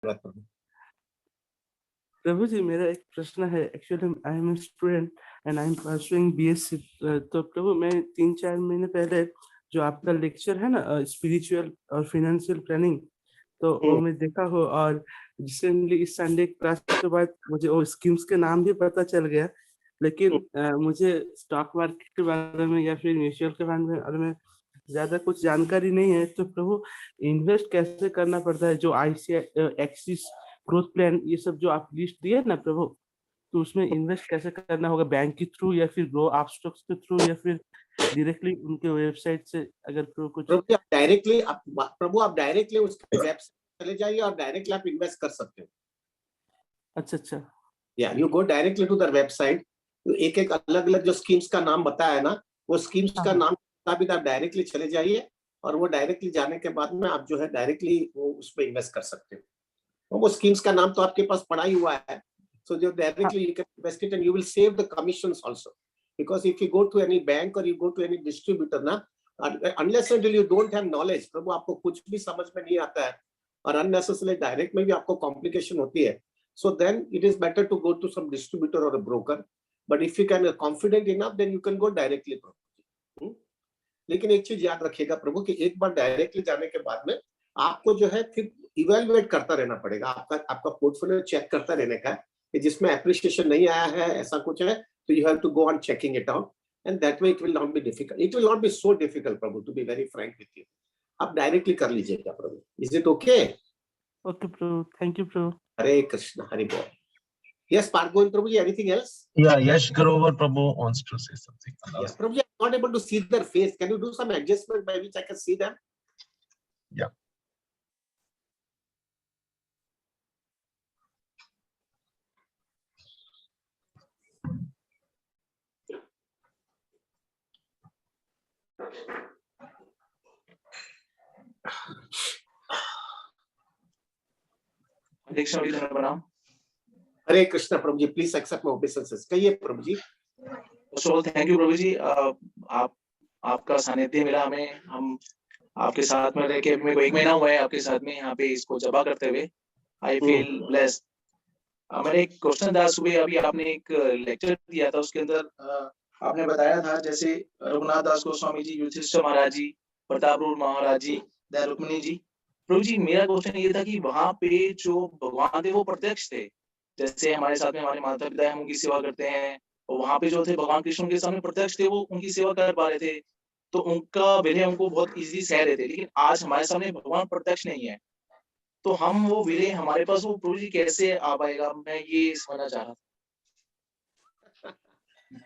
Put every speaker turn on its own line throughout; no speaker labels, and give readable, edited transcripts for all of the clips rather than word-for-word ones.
प्रभु।
प्रभु जी, मेरा एक प्रश्न है। Actually I am student and I am pursuing BSc. तो प्रभु, मैं 3-4 महीने पहले जो आपका लेक्चर है ना, स्पिरिचुअल और फाइनेंशियल प्लानिंग, तो वो मैं देखा हो, और रिसेंटली इस संडे क्लास के बाद मुझे वो स्कीम्स के नाम भी पता चल गया। लेकिन मुझे स्टॉक मार्केट के बारे में या फिर म्यूचुअल के बारे में ज्यादा कुछ जानकारी नहीं है। तो प्रभु, इन्वेस्ट कैसे करना पड़ता है? जो ICI एक्सिस ग्रोथ प्लान, ये सब जो आप लिस्ट दिए ना प्रभु, तो उसमें इन्वेस्ट कैसे करना होगा? बैंक के थ्रू या फिर ग्रो आप स्टॉक्स के थ्रू या फिर डायरेक्टली उनके वेबसाइट से? अगर कुछ
प्रभु आप डायरेक्टली उसके वेबसाइट चले जाइए और डायरेक्टली आप इन्वेस्ट कर सकते हो।
अच्छा।
या you go directly to the website. एक एक अलग अलग जो स्कीम्स का नाम बताया ना, वो स्कीम्स का नाम आप डायरेक्टली चले जाइए, और वो डायरेक्टली जाने के बाद में आप जो है डायरेक्टली वो उसमें इन्वेस्ट कर सकते हो। वो स्कीम्स का नाम तो आपके पास पड़ा ही हुआ है। So जो directly you can invest it and you will save the commissions also, because if you go to any bank or you go to any distributor ना, unless until you don't have knowledge, प्रभु आपको कुछ भी समझ में नहीं आता है, और unnecessarily direct में भी आपको complication होती है, so then it is better to go to some distributor or a broker, but if you can confident enough then you can go directly प्रभु। लेकिन एक चीज याद रखिएगा प्रभु कि एक बार डायरेक्टली जाने के बाद में आपको जो है फिर इवेल्युएट करता रहना पड़ेगा, आपका पोर्टफोलियो चेक करता रहने का, कि जिसमें एप्रिसिएशन नहीं आया है, ऐसा कुछ है, तो you have to go on checking it out, and that way it will not be difficult, it will not be so difficult प्रभु, to be very frank with you. आप डायरेक्टली कर लीजिएगा प्रभु। Is it okay?
Okay Prabhu, thank you प्रभु।
हरे कृष्ण, हरि बोल। Yes, Pargoin Prabhuji, anything else?
Yeah, Yash Grover Prabhu wants to say something.
Yeah, Prabhuji, I'm not able to see their face. Can you do some adjustment by which I can see them?
Yeah.
Hare Krishna प्रभु जी, please accept my obeisances. कहिए प्रभु जी।
Thank you प्रभु जी, आपका सानिध्य मिला हमें, हम आपके साथ में रह के, मेरे को 1 महीना हुआ है आपके साथ में यहाँ पे इसको जपा करते हुए। I feel blessed. मेरा एक क्वेश्चन था, सुबह अभी आपने एक लेक्चर दिया था, उसके अंदर आपने बताया था जैसे रघुनाथ दास गोस्वामी जी, युधिष्ठिर महाराज जी, प्रताप रूढ़ महाराज जी, दया रुक्मिणी जी। प्रभु जी, मेरा क्वेश्चन ये था कि वहां पे जो भगवान थे वो प्रत्यक्ष थे, जैसे हमारे साथ में हमारे माता पिता हम उनकी सेवा करते हैं, और वहां पे जो थे भगवान कृष्ण के सामने प्रत्यक्ष थे, वो उनकी सेवा कर पा रहे थे, तो उनका विनय हमको बहुत इजीली सह रहे थे। लेकिन आज हमारे सामने भगवान प्रत्यक्ष नहीं है, तो हम वो विनय हमारे पास वो प्रभु जी कैसे आ पाएगा? मैं ये समझना चाह रहा था।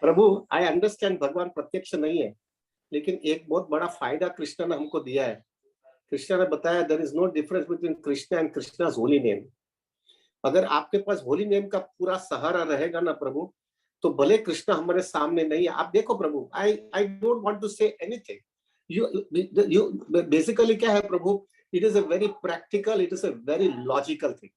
प्रभु, आई अंडरस्टैंड भगवान प्रत्यक्ष नहीं है, लेकिन एक बहुत बड़ा फायदा कृष्ण ने हमको दिया है। कृष्ण ने बताया there is no difference between Krishna and Krishna's holy name. अगर आपके पास होली नेम का पूरा सहारा रहेगा ना प्रभु, तो भले कृष्ण हमारे सामने नहीं है। आप देखो प्रभु, I don't want to say anything, you basically क्या है प्रभु, it is a very practical, it is a very logical thing.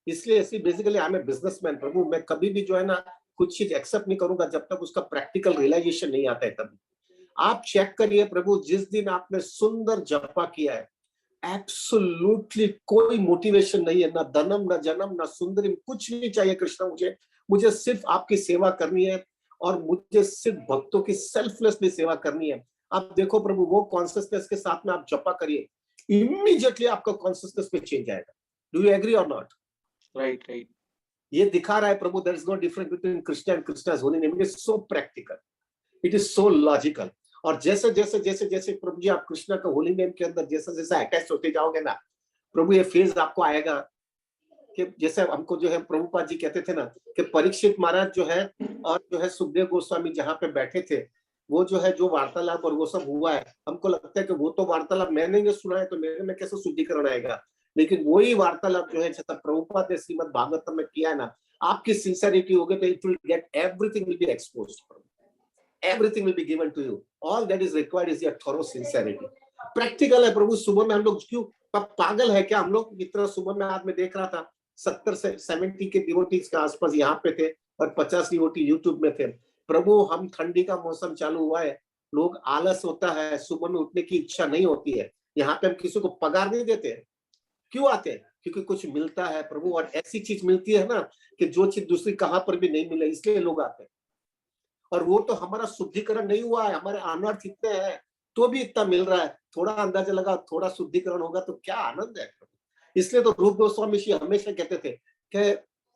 इसलिए ऐसी basically I am a businessman प्रभु, मैं कभी भी जो है ना कुछ चीज एक्सेप्ट नहीं करूंगा जब तक उसका प्रैक्टिकल रियलाइजेशन नहीं आता है। तभी आप चेक करिए प्रभु, जिस दिन आपने सुंदर जपा किया है, एब्सोल्युटली कोई मोटिवेशन नहीं है, ना धनम, ना जन्म, ना सुंदरी, कुछ नहीं चाहिए कृष्ण मुझे सिर्फ आपकी सेवा करनी है, और मुझे सिर्फ भक्तों की सेल्फलेसली सेवा करनी है। आप देखो प्रभु, वो कॉन्सियसनेस के साथ में आप जपा करिए, इमीडिएटली आपका कॉन्सियसनेस में चेंज आएगा। Do you agree or not?
Right.
ये दिखा रहा है प्रभु, there is no difference between Krishna and Krishna's holy name. It is so practical, it is so logical. और जैसे जैसे जैसे जैसे प्रभु जी आप कृष्ण का होली नेम के अंदर जैसे जैसे अटैच होते जाओगे ना प्रभु, ये फेज आपको आएगा कि जैसे हमको जो है प्रभुपाद जी कहते थे ना कि परीक्षित महाराज जो है और जो है सुखदेव गोस्वामी जहाँ पे बैठे थे, वो जो है जो वार्तालाप और वो सब हुआ है, हमको लगता है कि वो तो वार्तालाप मैंने ये सुना है, तो मेरे में कैसे शुद्धिकरण आएगा। लेकिन वही वार्तालाप जो है जैसा प्रभुपाद ने श्रीमद् भागवतम में किया है ना, आपकी सिंसियरिटी होगी तो it will get, everything will be exposed, everything will be given to you. All that is required is your thorough sincerity. Practical है प्रभु। सुबह में हम लोग क्यों पागल है क्या हम लोग? इतना सुबह में आज मैं देख रहा था 70 से 70 के डिवोटीज के आसपास यहाँ पे थे और 50 डिवोटी यूट्यूब में थे। प्रभु, हम ठंडी का मौसम चालू हुआ है, लोग आलस होता है, सुबह में उठने की इच्छा नहीं होती है। यहाँ पे हम किसी को पगार नहीं देते। क्यों आते हैं? क्योंकि कुछ मिलता है प्रभु, और ऐसी चीज मिलती है ना कि जो चीज दूसरी कहां पर भी नहीं मिले, इसलिए लोग आते हैं। और वो तो हमारा शुद्धिकरण नहीं हुआ है, हमारे अनर्थ इतने हैं तो भी इतना मिल रहा है। थोड़ा अंदाजा लगा, थोड़ा शुद्धिकरण होगा तो क्या आनंद है। इसलिए तो रूप गोस्वामी जी हमेशा कहते थे कि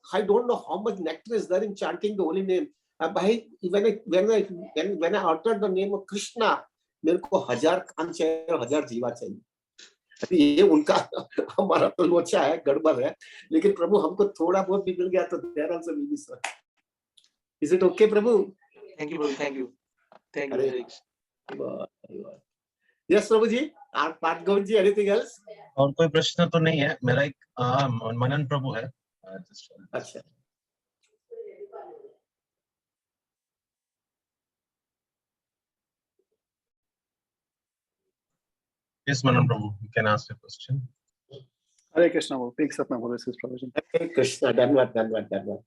I don't know how much nectar is there in chanting the holy name. भाई when I utter the name of Krishna, मेरे को 1000 कान चाहिए और 1000 जीवा चाहिए। ये उनका हमारा तो लोचा है, गड़बड़ है, लेकिन प्रभु हमको थोड़ा बहुत भी मिल गया तो there also will be sir. Is it okay Prabhu?
Thank you Prabhu, thank you
अरे
very much.
Yes Prabhu ji, आप पार्थ गोविंद जी, एनीथिंग एल्स?
और कोई प्रश्न तो नहीं है। मेरा एक मनन प्रभु है।
अच्छा,
Yes, Manan Prabhu, you can ask your question.
हरे कृष्णा प्रभु, एक साथ में बोले प्रभु जी।
हरे कृष्णा, धन्यवाद धन्यवाद धन्यवाद।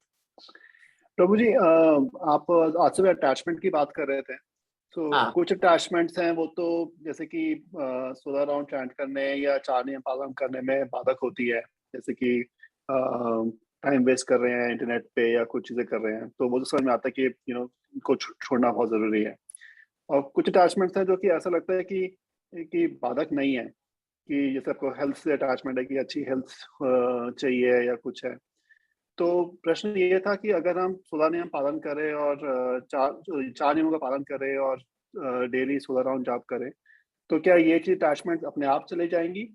प्रभु जी, आप आज सुबह अटैचमेंट की बात कर रहे थे, तो
हाँ।
कुछ अटैचमेंट्स हैं वो तो जैसे कि 16 राउंड चैंट करने या 4 नियम पालन करने में बाधक होती है, जैसे कि टाइम वेस्ट कर रहे हैं इंटरनेट पे या कुछ चीजें कर रहे हैं, तो वो तो समझ में आता है कि इनको छोड़ना बहुत जरूरी है। और कुछ अटैचमेंट्स हैं जो कि ऐसा लगता है कि बाधक नहीं है, कि जैसे आपको हेल्थ से अटैचमेंट है कि अच्छी हेल्थ चाहिए या कुछ है। तो प्रश्न ये था कि अगर हम 16 नियम पालन करें और 4 नियमों का पालन करें और डेली 16 राउंड जाप करें, तो क्या ये चीज अटैचमेंट अपने आप चले जाएंगी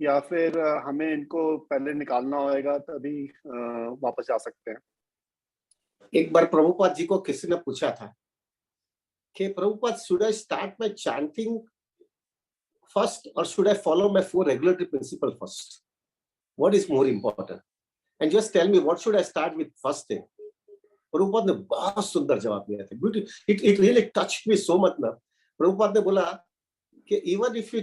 या फिर हमें इनको पहले निकालना होगा तभी वापस जा सकते हैं?
एक बार प्रभुपाद जी को किसी ने पूछा था कि Prabhupada, should I start my chanting first or should I follow my 4 regulatory principles first? What is more important? And just tell me, what should I start with first thing? Prabhupada ने बहुत सुंदर जवाब दिया था। It really touched me so much ना। प्रभुपाद ने बोला कि even if you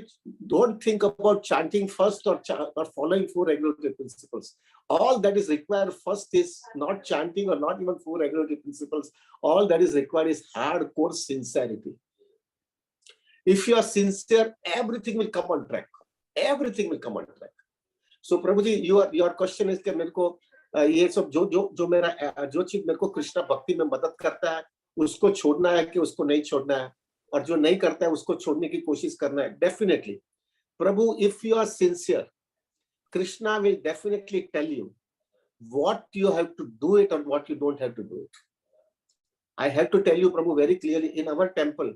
don't think about chanting first or following 4 regulatory principles, all that is required first is not chanting or not even 4 regulatory principles. All that is required is hardcore sincerity. If you are sincere, everything will come on track. Everything will come on track. So Prabhu ji, your question is कि मेरे को ये सब जो मेरा जो चीज मेरे को कृष्णा भक्ति में मदद करता है उसको छोड़ना है कि उसको नहीं छोड़ना है, और जो नहीं करता है उसको छोड़ने की कोशिश करना है। Definitely, Prabhu, if you are sincere, Krishna will definitely tell you what you have to do it and what you don't have to do it. I have to tell you, Prabhu, very clearly, in our temple,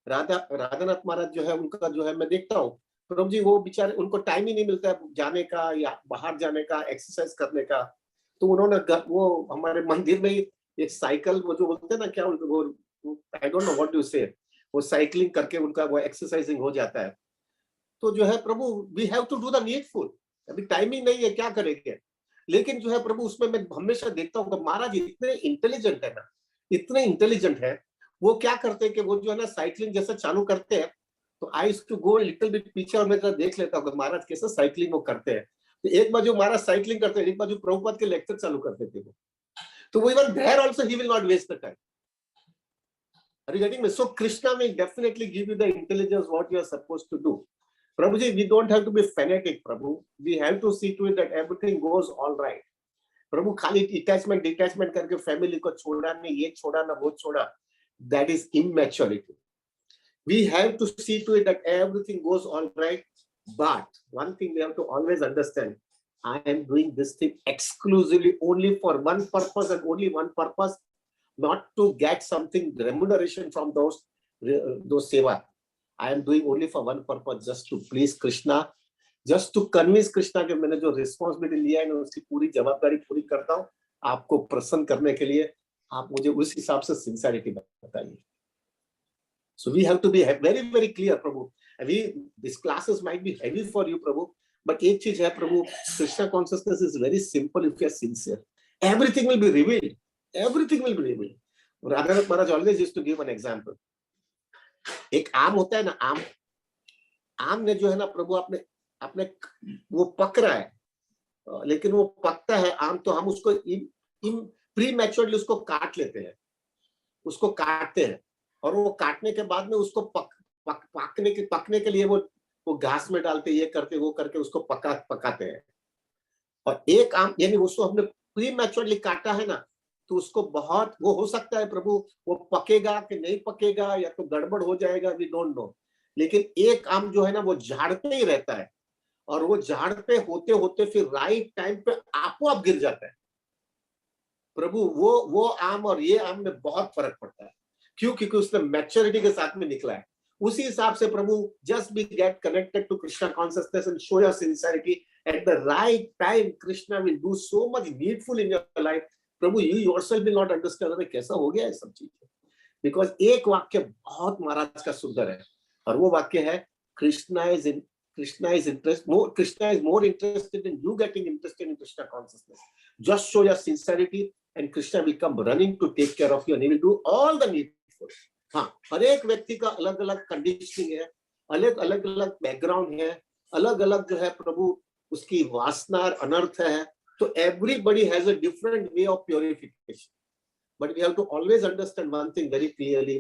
Radhanath महाराज जो है उनका जो है मैं देखता हूँ प्रभु जी, वो बेचारे उनको टाइम ही नहीं मिलता है जाने का या बाहर जाने का, एक्सरसाइज करने का। तो उन्होंने वो हमारे मंदिर में ही एक साइकिल, वो जो बोलते हैं ना, क्या वो आई डोंट नो व्हाट डू से, वो साइकिलिंग करके उनका वो एक्सरसाइजिंग हो जाता है। तो जो है प्रभु, we have to do the needful. अभी टाइमिंग नहीं है, क्या करेंगे? लेकिन जो है प्रभु, उसमें मैं हमेशा देखता हूँ कि महाराज इतने इंटेलिजेंट है ना, इतने इंटेलिजेंट है। वो क्या करते हैं कि वो जो है ना साइकिलिंग जैसे चालू करते हैं, तो I used to go little bit पीछे और मैं जरा देख लेता हूँ महाराज कैसे साइकिलिंग वो करते हैं। तो एक बाजू महाराज साइकिलिंग करते हैं, एक बाजू प्रभुपाद के लेक्चर चालू करते थे वो। तो वो even there also he will not waste the time. Are you getting me? So Krishna will definitely give you the intelligence what you are supposed to do. Prabhuji, we don't have to be fanatic, Prabhu. We have to see to it that everything goes all right. प्रभु खाली detachment करके family को छोड़ा नहीं, ये छोड़ा ना वो छोड़ा, that is immaturity. We have to see to it that everything goes all right, but one thing we have to always understand, I am doing this thing exclusively only for one purpose and only one purpose, not to get something remuneration from those seva. I am doing only for one purpose, just to please Krishna, just to convince Krishna कि मैंने जो responsibility लिया है मैं उसकी पूरी जवाबदारी पूरी करता हूँ आपको प्रसन्न करने के लिए। आप मुझे उस हिसाब से sincerity बताइए। So we have to be very very clear, Prabhu. These classes might be heavy for you, Prabhu, but एक चीज है प्रभु, Krishna consciousness is very simple if you are sincere. Everything will be revealed. Everything will be revealed. Radhanath Maharaj always used to give an example. एक आम होता है ना, आम ने जो है ना प्रभु अपने वो पक रहा है, लेकिन वो पकता है आम, तो हम उसको प्री मैच्योरली उसको काट लेते हैं, उसको काटते हैं, और वो काटने के बाद में उसको पकने के लिए वो घास में डालते, ये करते वो करके उसको पकाते हैं। और एक आम यानी उसको हमने प्री मैच्योरली काटा है ना, तो उसको बहुत वो हो सकता है प्रभु वो पकेगा कि नहीं पकेगा या तो गड़बड़ हो जाएगा, वी डोंट नो। लेकिन एक आम जो है ना वो झाड़ पे ही रहता है, और वो झाड़ पे होते होते फिर राइट टाइम पे आपो आप गिर जाता है। प्रभु वो आम और ये आम में बहुत फर्क पड़ता है। क्यों? क्योंकि उसने मैच्योरिटी के साथ में निकला है। उसी हिसाब से प्रभु just be get connected to Krishna consciousness and show your sincerity at the right time. Krishna will do so much needful in your life. प्रभु you yourself will not understand अरे कैसा हो गया ये सब चीजें। बिकॉज एक वाक्य बहुत महाराज का सुंदर है, और वो वाक्य है Krishna is more interested in you getting interested in Krishna consciousness. Just show your sincerity and Krishna will come running to take care of you and he will do all the needful. हाँ, हर एक व्यक्ति का अलग अलग conditioning है, अलग अलग background है, अलग अलग जो है प्रभु उसकी वासना और अनर्थ है। तो everybody has a different way of purification. But we have to always understand one thing very clearly,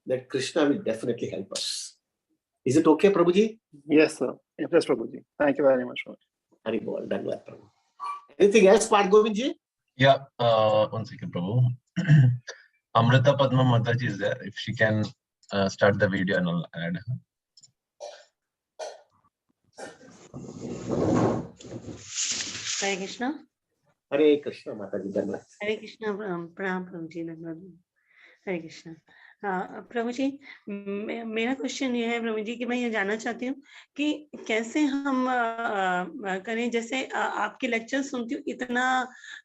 that Krishna will definitely help us. Is it okay, Prabhuji?
Yes, sir. Yes, Prabhuji. Thank you very much.
Hari bol, धन्यवाद प्रभु। Anything else, Parth Govind ji?
Yeah, one second, Prabhu. Amrita Padma Mataji is there. If she can start the video and I'll add her.
हरे कृष्णा।
हरे कृष्णा माता जी, धन्यवाद।
हरे कृष्णा, प्रणाम प्रभु जी, धन्यवाद। हरे कृष्णा। प्रभु जी, मेरा question ये है प्रभु जी कि मैं ये जानना चाहती हूँ कि कैसे हम करें। जैसे आपके लेक्चर सुनती हूँ, इतना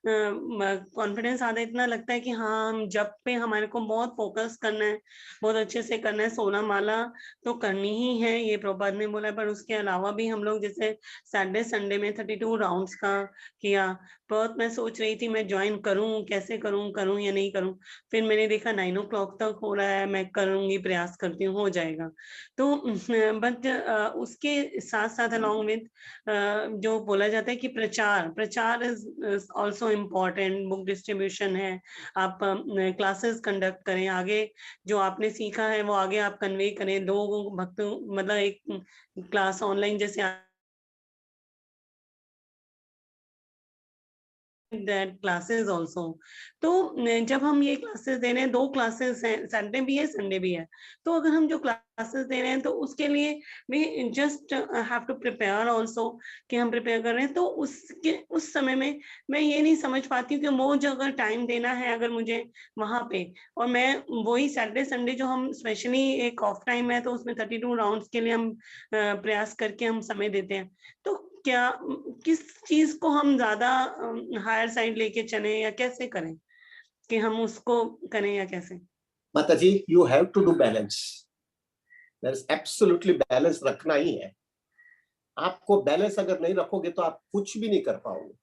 कॉन्फिडेंस आता है, इतना लगता है कि हाँ हम जब पे हमारे को बहुत फोकस करना है, बहुत अच्छे से करना है, सोना माला तो करनी ही है, ये प्रभुपाद ने बोला है। पर उसके अलावा भी हम लोग जैसे सैटरडे संडे में 32 राउंड्स का किया। बहुत मैं सोच रही थी मैं ज्वाइन करूँ, कैसे करूँ या नहीं करूँ। फिर मैंने देखा 9 o'clock तक हो रहा है, मैं करूंगी, प्रयास करती हूँ, हो जाएगा। तो बट उसके साथ साथ अलॉन्ग विद जो बोला जाता है कि प्रचार is also important. Book distribution है, आप क्लासेस कंडक्ट करें, आगे जो आपने सीखा है वो आगे आप कन्वे करें। लोगों भक्त मतलब एक क्लास ऑनलाइन जैसे that classes also। तो जब हम ये क्लासेस दे रहे हैं, 2 क्लासेस हैं, सैटरडे भी है संडे भी है, तो अगर हम जो क्लासेस दे रहे हैं तो उसके लिए भी just have to prepare also कि हम प्रिपेयर कर रहे हैं। तो उस समय में मैं ये नहीं समझ पाती हूँ कि मुझे अगर टाइम देना है अगर मुझे वहां पे, और मैं वही सैटरडे संडे जो हम स्पेशली एक ऑफ टाइम है तो उसमें 32 राउंड्स के लिए हम प्रयास करके हम समय देते हैं। तो क्या किस चीज को हम ज्यादा हायर साइड लेके चले या कैसे करें कि हम उसको करें या कैसे?
माता जी, you have to do balance. There is absolutely balance रखना ही है। आपको बैलेंस अगर नहीं रखोगे तो आप कुछ भी नहीं कर पाओगे।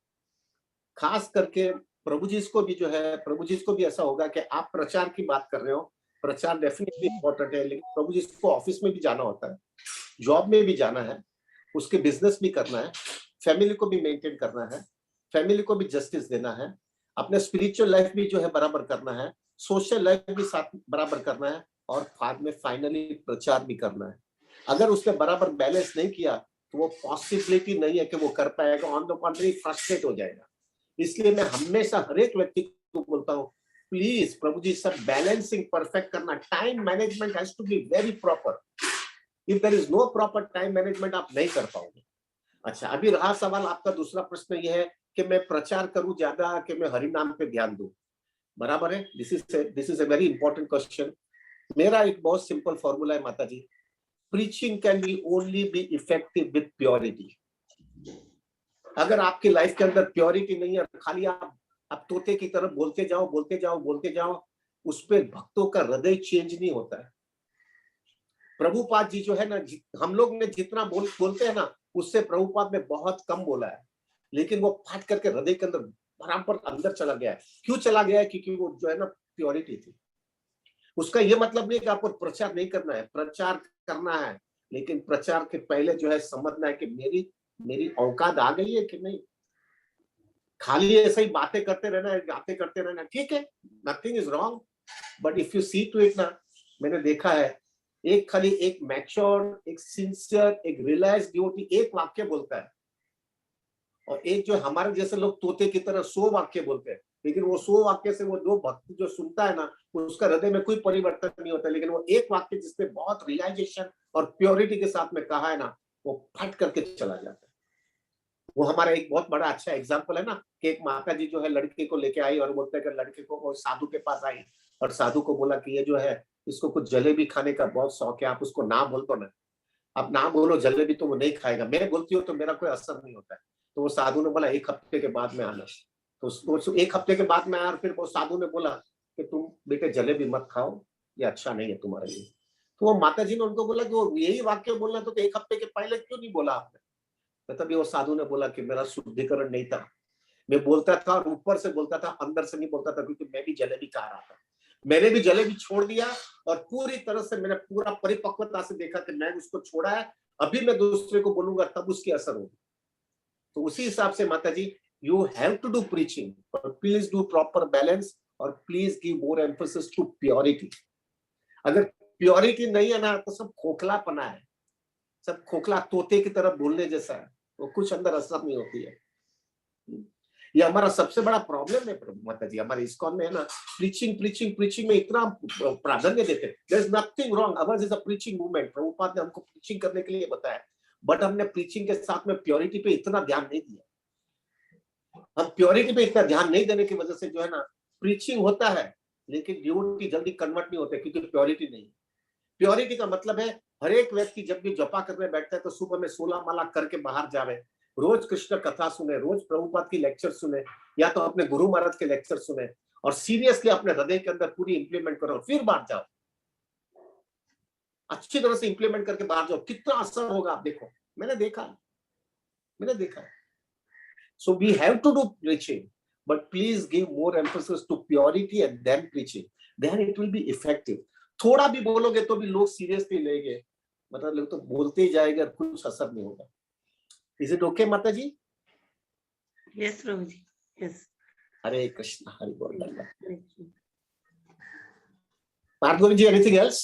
खास करके प्रभु जी को भी जो है, प्रभु जी को भी ऐसा होगा कि आप प्रचार की बात कर रहे हो, प्रचार डेफिनेटली इंपॉर्टेंट है, लेकिन प्रभु जी को ऑफिस में भी जाना होता है, जॉब में भी जाना है, उसके बिजनेस भी करना है, फैमिली को भी मेंटेन करना है, फैमिली को भी जस्टिस देना है, अपने स्पिरिचुअल लाइफ भी जो है बराबर करना है, सोशल लाइफ भी साथ बराबर करना है, और बाद में फाइनली प्रचार भी करना है। अगर उसने बराबर बैलेंस नहीं किया तो वो पॉसिबिलिटी नहीं है कि वो कर पाएगा, ऑन द कॉन्ट्री फ्रस्ट्रेट हो जाएगा। इसलिए मैं हमेशा हर एक व्यक्ति को बोलता हूँ, प्लीज प्रभु जी सब बैलेंसिंग परफेक्ट करना। Time management has to be very proper. If there is no proper time management आप नहीं कर पाओगे। अच्छा, अभी रहा सवाल आपका दूसरा प्रश्न ये है कि मैं प्रचार करूं ज्यादा कि मैं हरि नाम पे ध्यान दूं, बराबर है? This is a very important question. मेरा एक बहुत सिंपल फॉर्मूला है माता जी, preaching can be only be effective with purity. अगर आपकी लाइफ के अंदर प्योरिटी नहीं है, खाली आप तोते की तरफ बोलते जाओ, उस पे भक्तों का हृदय चेंज नहीं होता है। प्रभुपाद जी जो है ना, हम लोग ने जितना बोलते हैं ना, उससे प्रभुपाद ने बहुत कम बोला है, लेकिन वो फाट करके हृदय के अंदर बराबर अंदर चला गया है। क्यों चला गया है? क्योंकि वो जो है ना प्योरिटी थी। उसका ये मतलब नहीं कि आपको प्रचार नहीं करना है, प्रचार करना है, लेकिन प्रचार के पहले जो है समझना है कि मेरी औकात आ गई है कि नहीं। खाली ऐसे ही बातें करते रहना ठीक है, nothing is wrong, but if you see to it ना, मैंने देखा है एक मैच्योर, एक सिंसियर, एक रियलाइज्ड डिवोटी एक वाक्य बोलता है, और एक जो हमारे जैसे लोग तोते की तरह 100 वाक्य बोलते हैं, लेकिन वो 100 वाक्य से वो जो भक्त जो सुनता है ना, उसका हृदय में कोई परिवर्तन नहीं होता, लेकिन वो एक वाक्य जिसपे बहुत रियलाइजेशन और प्योरिटी के साथ में कहा है ना, वो फट करके चला जाता है। वो हमारा एक बहुत बड़ा अच्छा एग्जाम्पल है ना, कि एक माता जी जो है लड़के को लेके आई और बोलते हैं कि लड़के को वो साधु के पास आई और साधु को बोला कि ये जो है इसको कुछ जलेबी खाने का बहुत शौक है, आप उसको ना बोल दो ना, आप ना बोलो जलेबी तो वो नहीं खाएगा, मैं बोलती हूँ तो मेरा कोई असर नहीं होता है। तो वो साधु ने बोला 1 हफ्ते के बाद में आना। तो 1 हफ्ते के बाद में आया और फिर वो साधु ने बोला कि तुम बेटे जलेबी मत खाओ, ये अच्छा नहीं है तुम्हारे लिए। तो वो माता जी ने उनको बोला कि वो यही वाक्य बोलना तो 1 हफ्ते के पहले क्यों नहीं बोला आपने? तो तभी वो साधु ने बोला कि मेरा शुद्धिकरण नहीं था, मैं बोलता था और ऊपर से बोलता था, अंदर से नहीं बोलता था, क्योंकि मैं भी जलेबी खा रहा था। मैंने भी जलेबी छोड़ दिया और पूरी तरह से मैंने पूरा परिपक्वता से देखा कि मैं उसको छोड़ा है, अभी मैं दूसरे को बोलूंगा तब उसकी असर होगी। तो उसी हिसाब से माता जी, you have to do preaching, और प्लीज डू प्रॉपर बैलेंस, और please give more emphasis to purity. अगर प्योरिटी नहीं है ना, तो सब खोखलापना है, सब खोखला तोते की तरह बोलने जैसा है, वो कुछ अंदर असर नहीं होती है। ये हमारा सबसे बड़ा प्रॉब्लम है प्रभु माता जी, हमारे इस्कॉन में है ना, प्रीचिंग प्रीचिंग प्रीचिंग में इतना प्राधान्य देते हैं। There is nothing wrong, ours is a preaching movement, Prabhupada ने हमको प्रीचिंग करने के लिए बताया, बट हमने प्रीचिंग के साथ में प्योरिटी पे इतना ध्यान नहीं दिया। हम प्योरिटी पे इतना ध्यान नहीं देने की वजह से जो है ना, प्रीचिंग होता है लेकिन डिवोटी जल्दी कन्वर्ट नहीं होते, क्योंकि प्योरिटी नहीं है। प्योरिटी का मतलब है हर एक व्यक्ति जब भी जपा करने बैठता है तो सुबह में 16 माला करके बाहर जावे, रोज कृष्ण कथा सुने, रोज प्रभुपाद की लेक्चर सुने, या तो अपने गुरु महाराज के लेक्चर सुने, और सीरियसली अपने हृदय के अंदर पूरी इंप्लीमेंट करो, फिर बाहर जाओ, अच्छी तरह से इंप्लीमेंट करके बाहर जाओ, कितना असर होगा आप देखो। मैंने देखा। So we have to do preaching, but please give more emphasis to purity and then preaching, then it will be effective. थोड़ा भी बोलोगे तो भी लोग सीरियसली लेंगे, मतलब लोग तो बोलते ही जाएंगे, कुछ असर नहीं होगा। इज इट ओके माता जी?
यस प्रभु जी, यस।
हरे कृष्ण, हरि बोल।
हरे Krishna.
Bhargavi ji, anything else?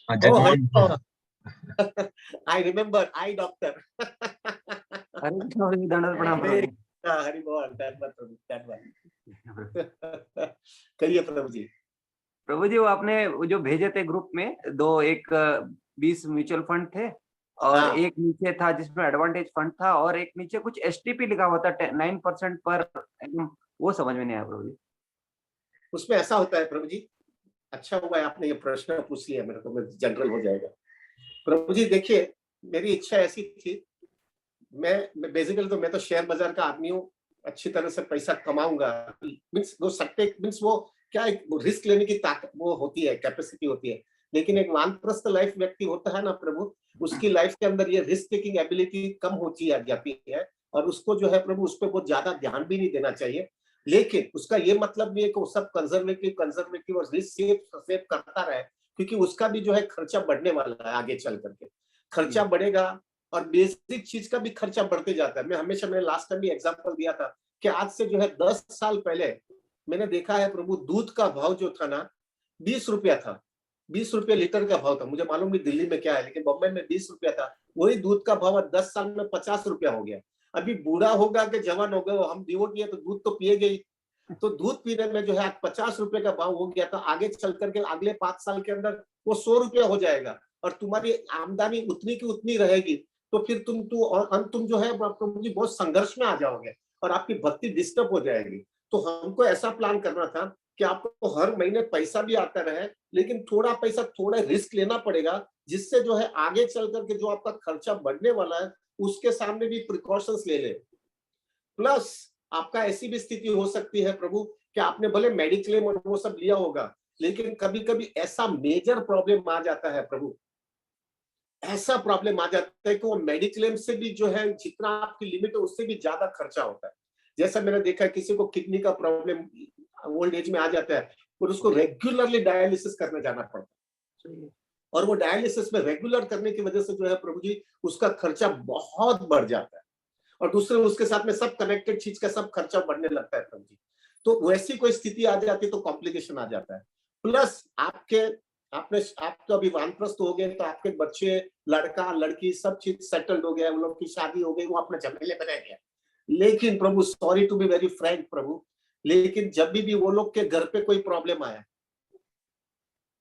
Jagmohan,
I remember, eye doctor.
हरे कृष्ण प्रभु जी, दंडवत प्रणाम प्रभु जी।
हरि बोल, that one. कहिए प्रभु जी।
प्रभु जी, वो आपने वो जो भेजे थे ग्रुप में दो, एक 20 म्यूचुअल फंड थे और
हाँ।
एक नीचे था जिसमें एडवांटेज फंड था, और एक नीचे कुछ एसटीपी लिखा हुआ था 9% पर, वो समझ में नहीं आया प्रभु जी। उसमें
ऐसा होता है प्रभु जी, अच्छा हुआ है आपने ये प्रश्न पूछ लिया, मेरे को जनरल हो जाएगा। प्रभु जी देखिए, मेरी इच्छा ऐसी थी, मैं बेसिकली तो मैं तो शेयर बाजार का आदमी हूँ, अच्छी तरह से पैसा कमाऊंगा, मीन्स वो सट्टे, मीन्स वो क्या रिस्क लेने की ताकत वो होती है, कैपेसिटी होती है, लेकिन एक वानप्रस्थ लाइफ व्यक्ति होता है ना प्रभु, उसकी लाइफ के अंदर ये रिस्क टेकिंग एबिलिटी कम होती जाती है, और उसको जो है प्रभु उस पर बहुत ज्यादा ध्यान भी नहीं देना चाहिए। लेकिन उसका ये मतलब नहीं है कि वो सब कंजर्वेटिव और रिस्क सेव करता रहे, क्योंकि उसका भी जो है खर्चा बढ़ने वाला है आगे चल करके, खर्चा बढ़ेगा और बेसिक चीज का भी खर्चा बढ़ते जाता है। मैं हमेशा, मैंने लास्ट टाइम भी एग्जांपल दिया था कि आज से जो है 10 साल पहले मैंने देखा है प्रभु, दूध का भाव जो था ना 20 रुपया था, 20 रुपया लीटर का भाव था, मुझे मालूम नहीं दिल्ली में क्या है, लेकिन बॉम्बे में 20 रुपया था। वही दूध का भाव 10 साल में 50 रुपया हो गया। अभी बूढ़ा होगा कि जवान हो गए, हम डिवोटी है तो दूध तो पिएगे ही, तो दूध पीने में जो है 50 रुपए का भाव हो गया था, आगे चल करके अगले 5 साल के अंदर वो 100 रुपया हो जाएगा, और तुम्हारी आमदनी उतनी की उतनी रहेगी, तो फिर तुम जो है बहुत संघर्ष में आ जाओगे और आपकी भक्ति डिस्टर्ब हो जाएगी। तो हमको ऐसा प्लान करना था कि आपको हर महीने पैसा भी आता रहे, लेकिन थोड़ा पैसा, थोड़ा रिस्क लेना पड़ेगा, जिससे जो है आगे चल करके जो आपका खर्चा बढ़ने वाला है उसके सामने भी प्रिकॉशंस ले ले। प्लस आपका ऐसी भी स्थिति हो सकती है प्रभु कि आपने भले मेडिक्लेम और वो सब लिया होगा, लेकिन कभी कभी ऐसा मेजर प्रॉब्लम आ जाता है प्रभु, ऐसा प्रॉब्लम आ जाता है कि वो मेडिक्लेम से भी जो है जितना आपकी लिमिट है उससे भी ज्यादा खर्चा होता है। जैसा मैंने देखा है, किसी को किडनी का प्रॉब्लम ओल्ड एज में आ जाता है और उसको रेगुलरली डायलिसिस करने जाना पड़ता है, और वो डायलिसिस में रेगुलर करने की वजह से जो है प्रभु जी उसका खर्चा बहुत बढ़ जाता है, और दूसरे उसके साथ में सब कनेक्टेड चीज का सब खर्चा बढ़ने लगता है प्रभु जी। तो वैसी कोई स्थिति आ जाती है तो कॉम्प्लिकेशन आ जाता है। प्लस आपके आप तो अभी वानप्रस्थ हो गए, तो आपके बच्चे, लड़का लड़की सब चीज सेटल्ड हो गया, उन लोग की शादी हो गई, वो अपने झमेले में रह गया। लेकिन प्रभु, sorry to be very frank प्रभु, लेकिन जब भी वो लोग के घर पे कोई प्रॉब्लम आया,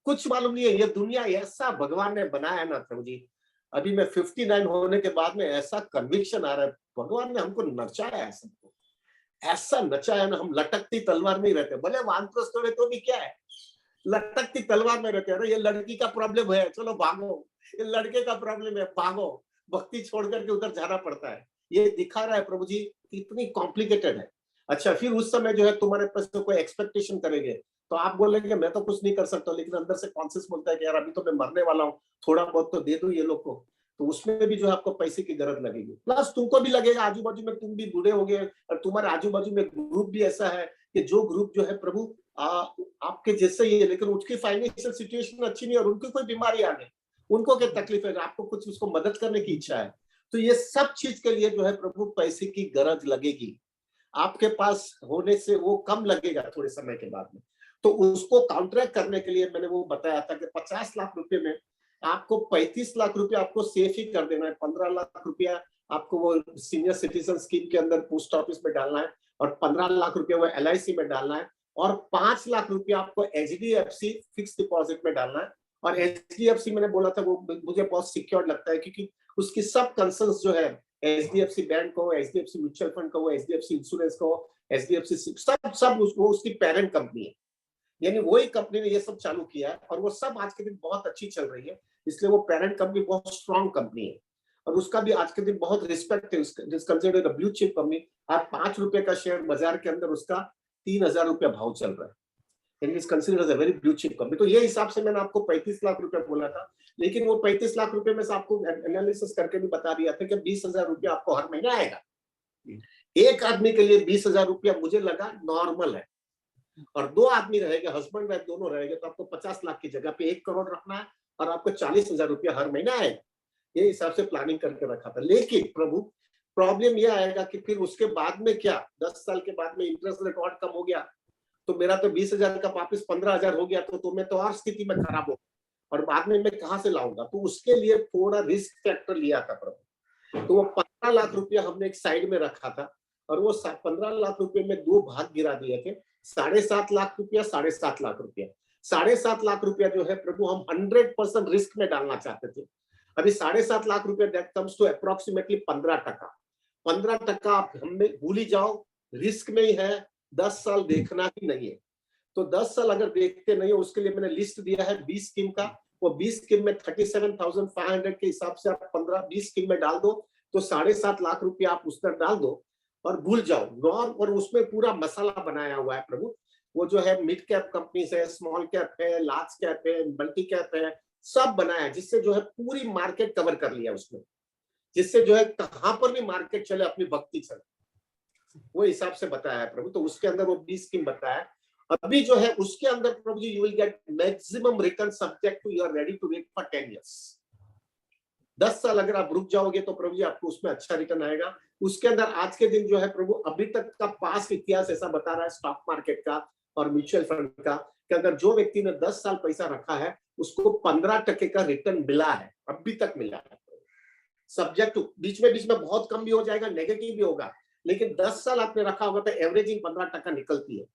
कुछ मालूम नहीं है, ये दुनिया ऐसा भगवान ने बनाया ना प्रभु जी। अभी मैं 59 होने के बाद में ऐसा कन्विक्शन आ रहा है, भगवान ने हमको नचाया है, सबको ऐसा नचाया ना, हम लटकती तलवार में ही रहते, भले वानप्रस्थ हो तो भी क्या है, लटकती तलवार में रहते हैं। ये लड़की का प्रॉब्लम है, चलो भागो, ये लड़के का प्रॉब्लम है, भागो, भक्ति छोड़ करके उधर जाना पड़ता है। ये दिखा रहा है प्रभु जी कितनी कॉम्प्लिकेटेड है। अच्छा, फिर उस समय जो है तुम्हारे पास तो कोई एक्सपेक्टेशन करेंगे, तो आप बोलेंगे मैं तो कुछ नहीं कर सकता, लेकिन अंदर से कॉन्शियस बोलता है कि यार अभी तो मैं मरने वाला हूँ, थोड़ा बहुत तो दे दो ये लोग को, तो उसमें भी जो है आपको पैसे की जरूरत लगेगी। प्लस तुमको भी लगेगा, आजू बाजू में तुम भी बूढ़े हो गए, और तुम्हारे आजू बाजू में ग्रुप भी ऐसा है कि जो ग्रुप जो है प्रभु आपके जैसे ही है, लेकिन उसकी फाइनेंशियल सिचुएशन अच्छी नहीं है, और उनकी कोई बीमारी आ गई, उनको क्या तकलीफ है, आपको कुछ उसको मदद करने की इच्छा है, तो ये सब चीज के लिए जो है प्रभु पैसे की गरज लगेगी। आपके पास होने से वो कम लगेगा थोड़े समय के बाद में। तो उसको काउंटरैक्ट करने के लिए मैंने वो बताया था कि 50 लाख रुपए में आपको 35 लाख रुपए आपको सेफ ही कर देना है, 15 लाख रुपया आपको वो सीनियर सिटीजन स्कीम के अंदर पोस्ट ऑफिस में डालना है, और 15 लाख रुपया वो LIC में डालना है, और 5 लाख रुपया आपको HDFC फिक्स डिपॉजिट में डालना है। और HDFC मैंने बोला था वो मुझे बहुत सिक्योर लगता है, क्योंकि उसकी सब कंसर्न्स जो है, HDFC बैंक को, HDFC म्यूचुअल फंड को, HDFC इंश्योरेंस को, HDFC सब उसको उसकी पेरेंट कंपनी है, यानी वही कंपनी ने ये सब चालू किया है, और वो सब आज के दिन बहुत अच्छी चल रही है, इसलिए वो पेरेंट कंपनी बहुत स्ट्रॉन्ग कंपनी है, और उसका भी आज के दिन बहुत रिस्पेक्ट है, considered a blue chip company. आज 5 रुपए का शेयर बाजार के अंदर उसका 3000 रुपया भाव चल रहा है, यानी is considered as a very blue chip company. तो ये हिसाब से मैंने आपको 35 लाख रुपया बोला था, लेकिन वो 35 लाख रुपए में से आपको एनालिसिस करके भी बता दिया था कि 20,000 रुपया आपको हर महीने आएगा। एक आदमी के लिए 20,000 रुपया मुझे लगा नॉर्मल है, और 2 आदमी रहेंगे, हस्बैंड वाइफ दोनों रहेंगे, तो आपको 50 लाख की जगह पे 1 करोड़ रखना है, और आपको 40,000 रुपया हर महीना आएगा। ये हिसाब से प्लानिंग करके रखा था। लेकिन प्रभु, प्रॉब्लम यह आएगा कि फिर उसके बाद में क्या, 10 साल के बाद में इंटरेस्ट रेट और कम हो गया, तो मेरा तो 20,000 का वापस 15,000 हो गया, तो मैं तो और स्थिति में खराब हो, और बाद में मैं कहां से लाऊंगा। तो उसके लिए थोड़ा रिस्क फैक्टर लिया था प्रभु। तो वो 15 लाख रुपया हमने एक साइड में रखा था, और वो 15 लाख रुपए में 2 भाग गिरा दिए थे, 7.5 लाख रुपया, 7.5 लाख रुपया। 7.5 लाख रुपया जो है प्रभु हम 100% रिस्क में डालना चाहते थे। अभी 7.5 लाख रुपया दैट कम्स टू अप्रोक्सीमेटली 15%। 15% आप हमें भूल ही जाओ, रिस्क में ही है, 10 साल देखना ही नहीं है। तो 10 साल अगर देखते नहीं हो, उसके लिए मैंने लिस्ट दिया है 20 स्कीम का। वो 20 स्कीम में 37,500 के हिसाब से आप 15-20 स्कीम में डाल दो, तो 7.5 लाख रुपया आप उस पर डाल दो और भूल जाओ। और उसमें पूरा मसाला बनाया हुआ है प्रभु। वो जो है मिड कैप कंपनी है, स्मॉल कैप है, लार्ज कैप है, मल्टी कैप है, सब बनाया है, जिससे जो है पूरी मार्केट कवर कर लिया उसमें, जिससे जो है कहां पर भी मार्केट चले अपनी भक्ति चले, वो हिसाब से बताया है प्रभु। तो उसके अंदर वो 20 स्कीम बताया। अभी जो है उसके अंदर प्रभु जी you will get maximum return subject to you are ready to wait for 10 years। 10 साल अगर आप रुक जाओगे तो प्रभु जी आपको उसमें अच्छा रिटर्न आएगा। उसके अंदर आज के दिन जो है प्रभु अभी तक का पास इतिहास ऐसा बता रहा है स्टॉक मार्केट का और म्यूचुअल फंड का, कि अगर जो व्यक्ति ने 10 साल पैसा रखा है उसको 15% का रिटर्न मिला है, अभी तक मिला है। सब्जेक्ट बीच में बहुत कम भी हो जाएगा, नेगेटिव भी होगा, लेकिन 10 साल आपने रखा होगा तो एवरेजिंग 15% निकलती है।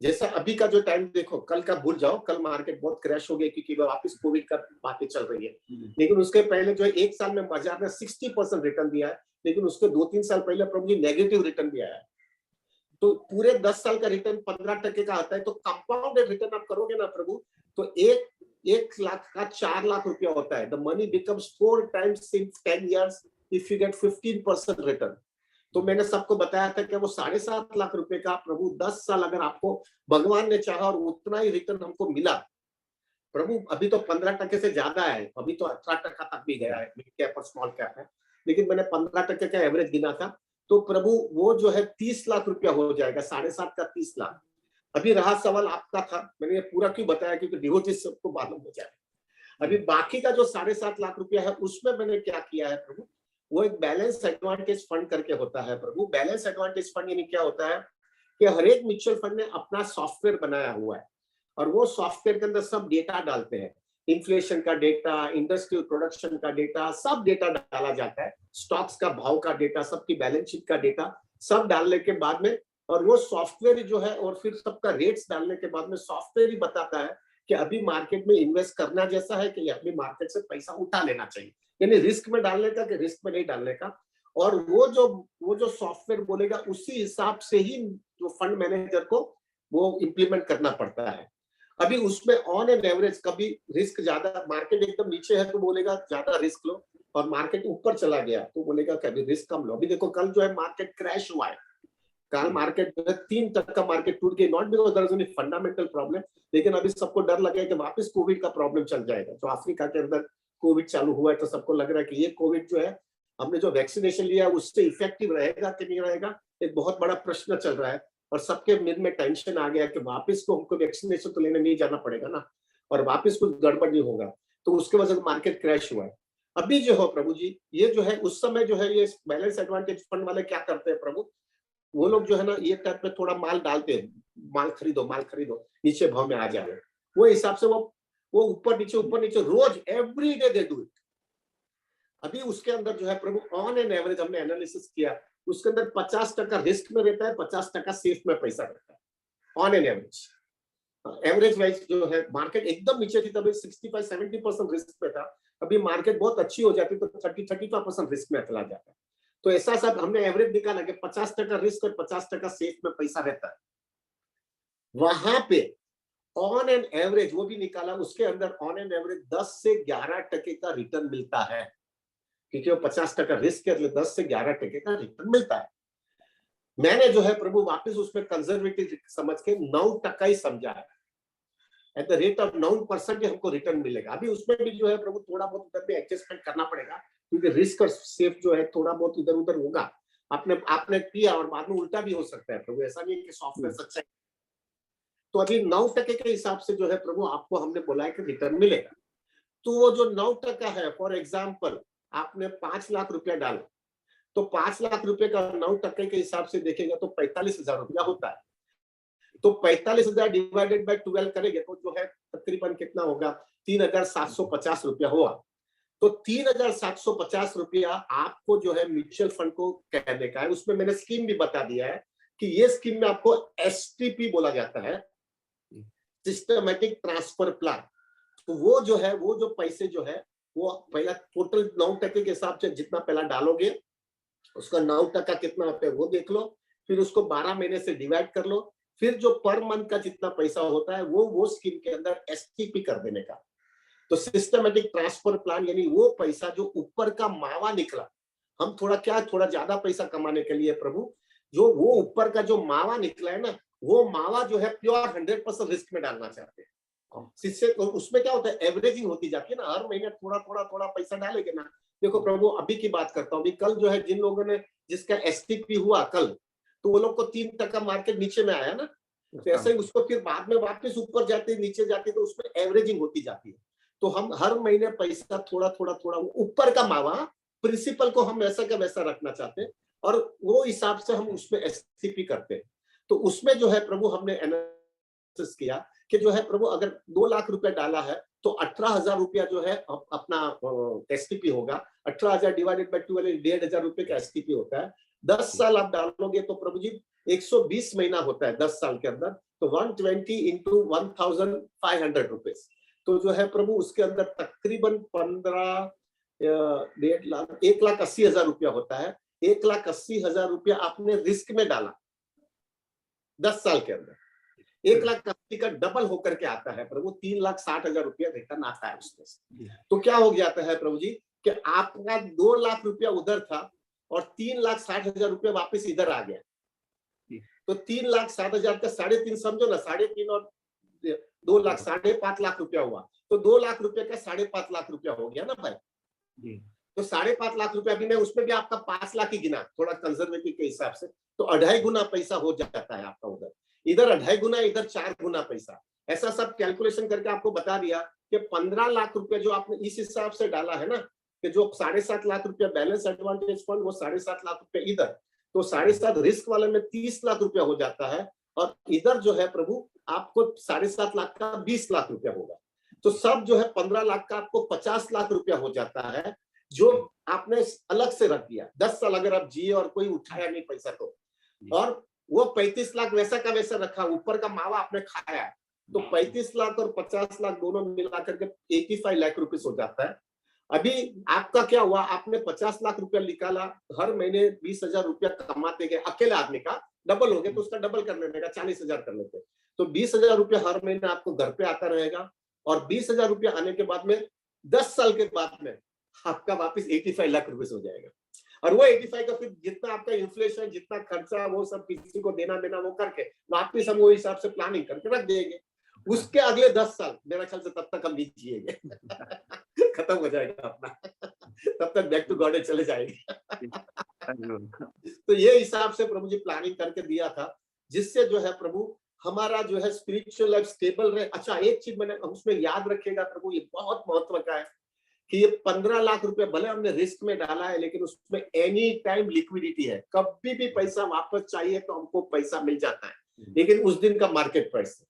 जैसा अभी का जो टाइम देखो, कल का भूल जाओ, कल मार्केट बहुत क्रैश हो गई क्योंकि वापस कोविड का बातें चल रही है। लेकिन उसके पहले जो है 1 साल में बाजार ने 60% रिटर्न दिया है, लेकिन उसके 2-3 साल पहले प्रभु जी नेगेटिव रिटर्न भी आया है। तो पूरे 10 साल का रिटर्न 15% का आता है। तो कंपाउंडेड रिटर्न आप करोगे ना प्रभु, तो 1 लाख का 4 लाख रुपया होता है। The money becomes 4 times in 10 years if you get 15% return. तो मैंने सबको बताया था कि वो 7.5 लाख रुपए का प्रभु 10 साल अगर आपको भगवान ने चाहा और उतना ही रिटर्न हमको मिला प्रभु। अभी तो 15% से ज्यादा है, अभी तो 18% तक भी गया है, मिड कैप और स्मॉल कैप है, लेकिन मैंने 15% का एवरेज गिना था। तो प्रभु वो जो है 30 लाख रुपया हो जाएगा, 7.5 का 30 लाख। अभी रहा सवाल आपका था, मैंने ये पूरा क्यों बताया क्योंकि डिवोटी सबको मालूम हो जाए। अभी बाकी का जो 7.5 लाख रुपया है उसमें मैंने क्या किया है प्रभु, वो एक बैलेंस एडवांटेज फंड करके होता है प्रभु। बैलेंस एडवांटेज फंड यानी क्या होता है कि हर एक म्यूचुअल फंड ने अपना सॉफ्टवेयर बनाया हुआ है। और वो सॉफ्टवेयर के अंदर सब डेटा डालते हैं, इन्फ्लेशन का डेटा, इंडस्ट्रियल प्रोडक्शन का डेटा, सब डेटा डाला जाता है, स्टॉक्स का भाव का डेटा, सबकी बैलेंस शीट का डेटा, सब डालने के बाद में, और वो सॉफ्टवेयर जो है, और फिर सबका रेट्स डालने के बाद में सॉफ्टवेयर ही बताता है कि अभी मार्केट में इन्वेस्ट करना जैसा है कि अभी मार्केट से पैसा उठा लेना चाहिए, यानी रिस्क में डालने का कि रिस्क में नहीं डालने का। और वो जो सॉफ्टवेयर बोलेगा उसी हिसाब से ही जो फंड मैनेजर को वो इम्प्लीमेंट करना पड़ता है। अभी उसमें ऑन एन एवरेज कभी रिस्क ज्यादा, मार्केट एकदम नीचे है तो बोलेगा ज्यादा रिस्क लो, और मार्केट ऊपर चला गया तो बोलेगा कभी रिस्क कम लो। अभी देखो कल जो है मार्केट क्रैश हुआ है, कल मार्केट 3 तक का मार्केट टूट गई, not because there is any fundamental problem, लेकिन अभी सबको डर लगा है कि वापस कोविड का प्रॉब्लम चल जाएगा। तो अफ्रीका के अंदर कोविड चालू हुआ है तो सबको लग रहा है कि ये कोविड जो है, हमने जो वैक्सीनेशन लिया है उससे इफेक्टिव रहेगा कि नहीं रहेगा, एक बहुत बड़ा प्रश्न चल रहा है। और सबके मन में टेंशन आ गया कि वापस को हमको वैक्सीनेशन तो लेने नहीं जाना पड़ेगा ना, और वापस कुछ गड़बड़ नहीं होगा, तो उसके वजह से मार्केट क्रैश हुआ है। अभी जो हो प्रभु जी, ये जो है उस समय जो है ये बैलेंस एडवांटेज फंड वाले क्या करते हैं प्रभु, वो लोग जो है ना ये टाइप में थोड़ा माल डालते हैं, माल खरीदो नीचे भाव में आ जाए, वो हिसाब से वो ऊपर नीचे रोज every day they do it. अभी उसके अंदर जो है प्रभु ऑन एन एवरेज हमने एनालिसिस किया, उसके अंदर 50% रिस्क में रहता है, 50% सेफ में पैसा रहता है on an average. Average wise जो है मार्केट एकदम नीचे थी तभी 65-70% रिस्क में था, अभी मार्केट बहुत अच्छी हो जाती तो 30-35% रिस्क में चला जाता है। तो ऐसा सब हमने एवरेज निकाला कि 50% रिस्क और 50% सेफ में पैसा रहता है। वहां पे ऑन एन एवरेज वो भी निकाला, उसके अंदर ऑन एन एवरेज 10 से 11% का रिटर्न मिलता है, क्योंकि वो 50% रिस्क है, 10 से 11% का रिटर्न मिलता है। मैंने जो है प्रभु वापस उसमें कंजर्वेटिव समझ के 9% ही समझा है, एट द रेट ऑफ 9% हमको रिटर्न मिलेगा। अभी उसमें भी जो है प्रभु थोड़ा बहुत उधर भी एडजस्टमेंट करना पड़ेगा, क्योंकि रिस्क और सेफ जो है थोड़ा बहुत इधर उधर होगा। आपने किया और बाद में उल्टा भी हो सकता है प्रभु, ऐसा नहीं कि सॉफ्टवेयर सच्चा है। तो अभी 9% के हिसाब से जो है प्रभु आपको हमने बोला है कि रिटर्न मिलेगा। तो वो जो 9% है, फॉर एग्जाम्पल आपने 5 लाख रुपया डाला, तो 5 लाख रुपए का 9% के हिसाब से देखेगा तो 45,000 रुपया होता है। तो 45,000 डिवाइडेड बाय 12 करेंगे तो जो है तकरीबन कितना होगा, 3,750 रुपया हुआ। तो 3,750 रुपया आपको जो है म्यूचुअल फंड को कहने का है। उसमें मैंने स्कीम भी बता दिया है कि ये स्कीम में आपको एसटीपी बोला जाता है, सिस्टमैटिक ट्रांसफर प्लान। तो वो जो है, वो जो पैसे जो है वो पहला टोटल 9% के हिसाब से जितना पहला डालोगे उसका 9% कितना होता है वो देख लो, फिर उसको 12 महीने से डिवाइड कर लो, फिर जो पर मंथ का जितना पैसा होता है वो स्कीम के अंदर एसटीपी कर देने का। तो सिस्टमैटिक ट्रांसफर प्लान यानी वो पैसा जो ऊपर का मावा निकला, हम थोड़ा ज्यादा पैसा कमाने के लिए प्रभु जो वो ऊपर का जो मावा निकला है ना, वो मावा जो है प्योर 100% रिस्क में डालना चाहते हैं। इससे उसमें क्या होता है, एवरेजिंग होती जाती है ना, हर महीने थोड़ा पैसा डालेंगे ना। देखो प्रभु अभी की बात करता हूँ, अभी कल जो है जिन लोगों ने जिसका एसटीपी हुआ कल, तो वो लोग को 3% मार्केट नीचे में आया ना, तो ऐसे ही उसको फिर बाद में वापस ऊपर जाते नीचे जाते तो उसमें एवरेजिंग होती जाती है। तो हम हर महीने पैसा थोड़ा ऊपर का मावा प्रिंसिपल को हम वैसा का वैसा रखना चाहते हैं, और वो हिसाब से हम उसमें एसटीपी करते हैं। तो उसमें जो है प्रभु हमने एनालिसिस किया कि जो है प्रभु अगर 2 लाख रुपया डाला है तो 18,000 रुपया जो है अपना एसटीपी होगा। 18,000 डिवाइडेड बाय 12 1,500 रुपए का एसटीपी होता है। 10 साल आप डालोगे तो प्रभु जी 120 महीना होता है 10 साल के अंदर, तो 120 into 1,500 रुपीज, तो जो है प्रभु उसके अंदर तकरीबन 1,80,000 रुपया होता है। 1,80,000 रुपया आपने रिस्क में डाला 10 साल के अंदर, 1,80,000 का डबल होकर के आता है प्रभु, 3,60,000 रुपया रिटर्न आता है उसमें से। तो क्या हो जाता है प्रभु जी कि आपका 2 लाख रुपया उधर था और 3,60,000 रुपया वापस इधर आ गया। तो 3,60,000 का 3.5 समझो ना, 3.5 और 2 लाख 5.5 लाख रुपया हुआ, तो 2 लाख रुपए का 5.5 लाख रुपया हो गया ना भाई। तो 5.5 लाख रुपया भी मैं उसमें भी आपका 5 लाख ही गिना थोड़ा कंजर्वेटिव के हिसाब से, तो 2.5 गुना पैसा हो जाता है आपका उधर, इधर 2.5 गुना, इधर 4 गुना पैसा। ऐसा सब कैलकुलेशन करके आपको बता दिया कि 15 लाख रुपया जो आपने इस हिसाब से डाला है ना, कि जो 7.5 लाख रुपया बैलेंस एडवांटेज फंड, वो 7.5 लाख रुपया इधर, तो 7.5 रिस्क वाले में 30 लाख रुपया हो जाता है, और इधर जो है प्रभु आपको 7.5 लाख का 20 लाख रुपया होगा। तो सब जो है 15 लाख का आपको 50 लाख रुपया हो जाता है, जो आपने अलग से रख दिया। 10 साल अगर आप जिए और कोई उठाया नहीं पैसा तो, और वो 35 लाख वैसा का वैसा रखा, ऊपर का मावा आपने खाया, तो 35 लाख और 50 लाख दोनों मिला करके 85 लाख रुपीस हो जाता है। अभी आपका क्या हुआ, आपने 50 लाख रुपया निकाला, हर महीने 20,000 रुपया कमाते गए, अकेले आदमी का डबल हो गया तो उसका डबल कर लेने का 40,000 कर लेते, तो 20,000 रुपया हर महीने आपको घर पे आता रहेगा। और 20,000 रुपया आने के बाद में 10 साल के बाद में आपका वापस 85 लाख रुपए हो जाएगा। और वो 85 का फिर जितना आपका इन्फ्लेशन, जितना खर्चा, वो सब किसी को देना वो करके वापस हम वो हिसाब से प्लानिंग करके रख देंगे। उसके अगले 10 साल मेरा ख्याल से तब तक हम नहीं जिएंगे। खत्म हो जाएगा अपना, तब तक बैक टू गॉड चले जाएंगे। तो ये हिसाब से प्रभु जी प्लानिंग करके दिया था, जिससे जो है प्रभु हमारा जो है स्पिरिचुअल लाइफ स्टेबल रहे। अच्छा, एक चीज मैंने उसमें याद रखेगा प्रभु, ये बहुत महत्व का है कि ये 15 लाख रुपए भले हमने रिस्क में डाला है, लेकिन उसमें एनी टाइम लिक्विडिटी है। कभी भी पैसा वापस चाहिए तो हमको पैसा मिल जाता है, लेकिन उस दिन का मार्केट प्राइस है।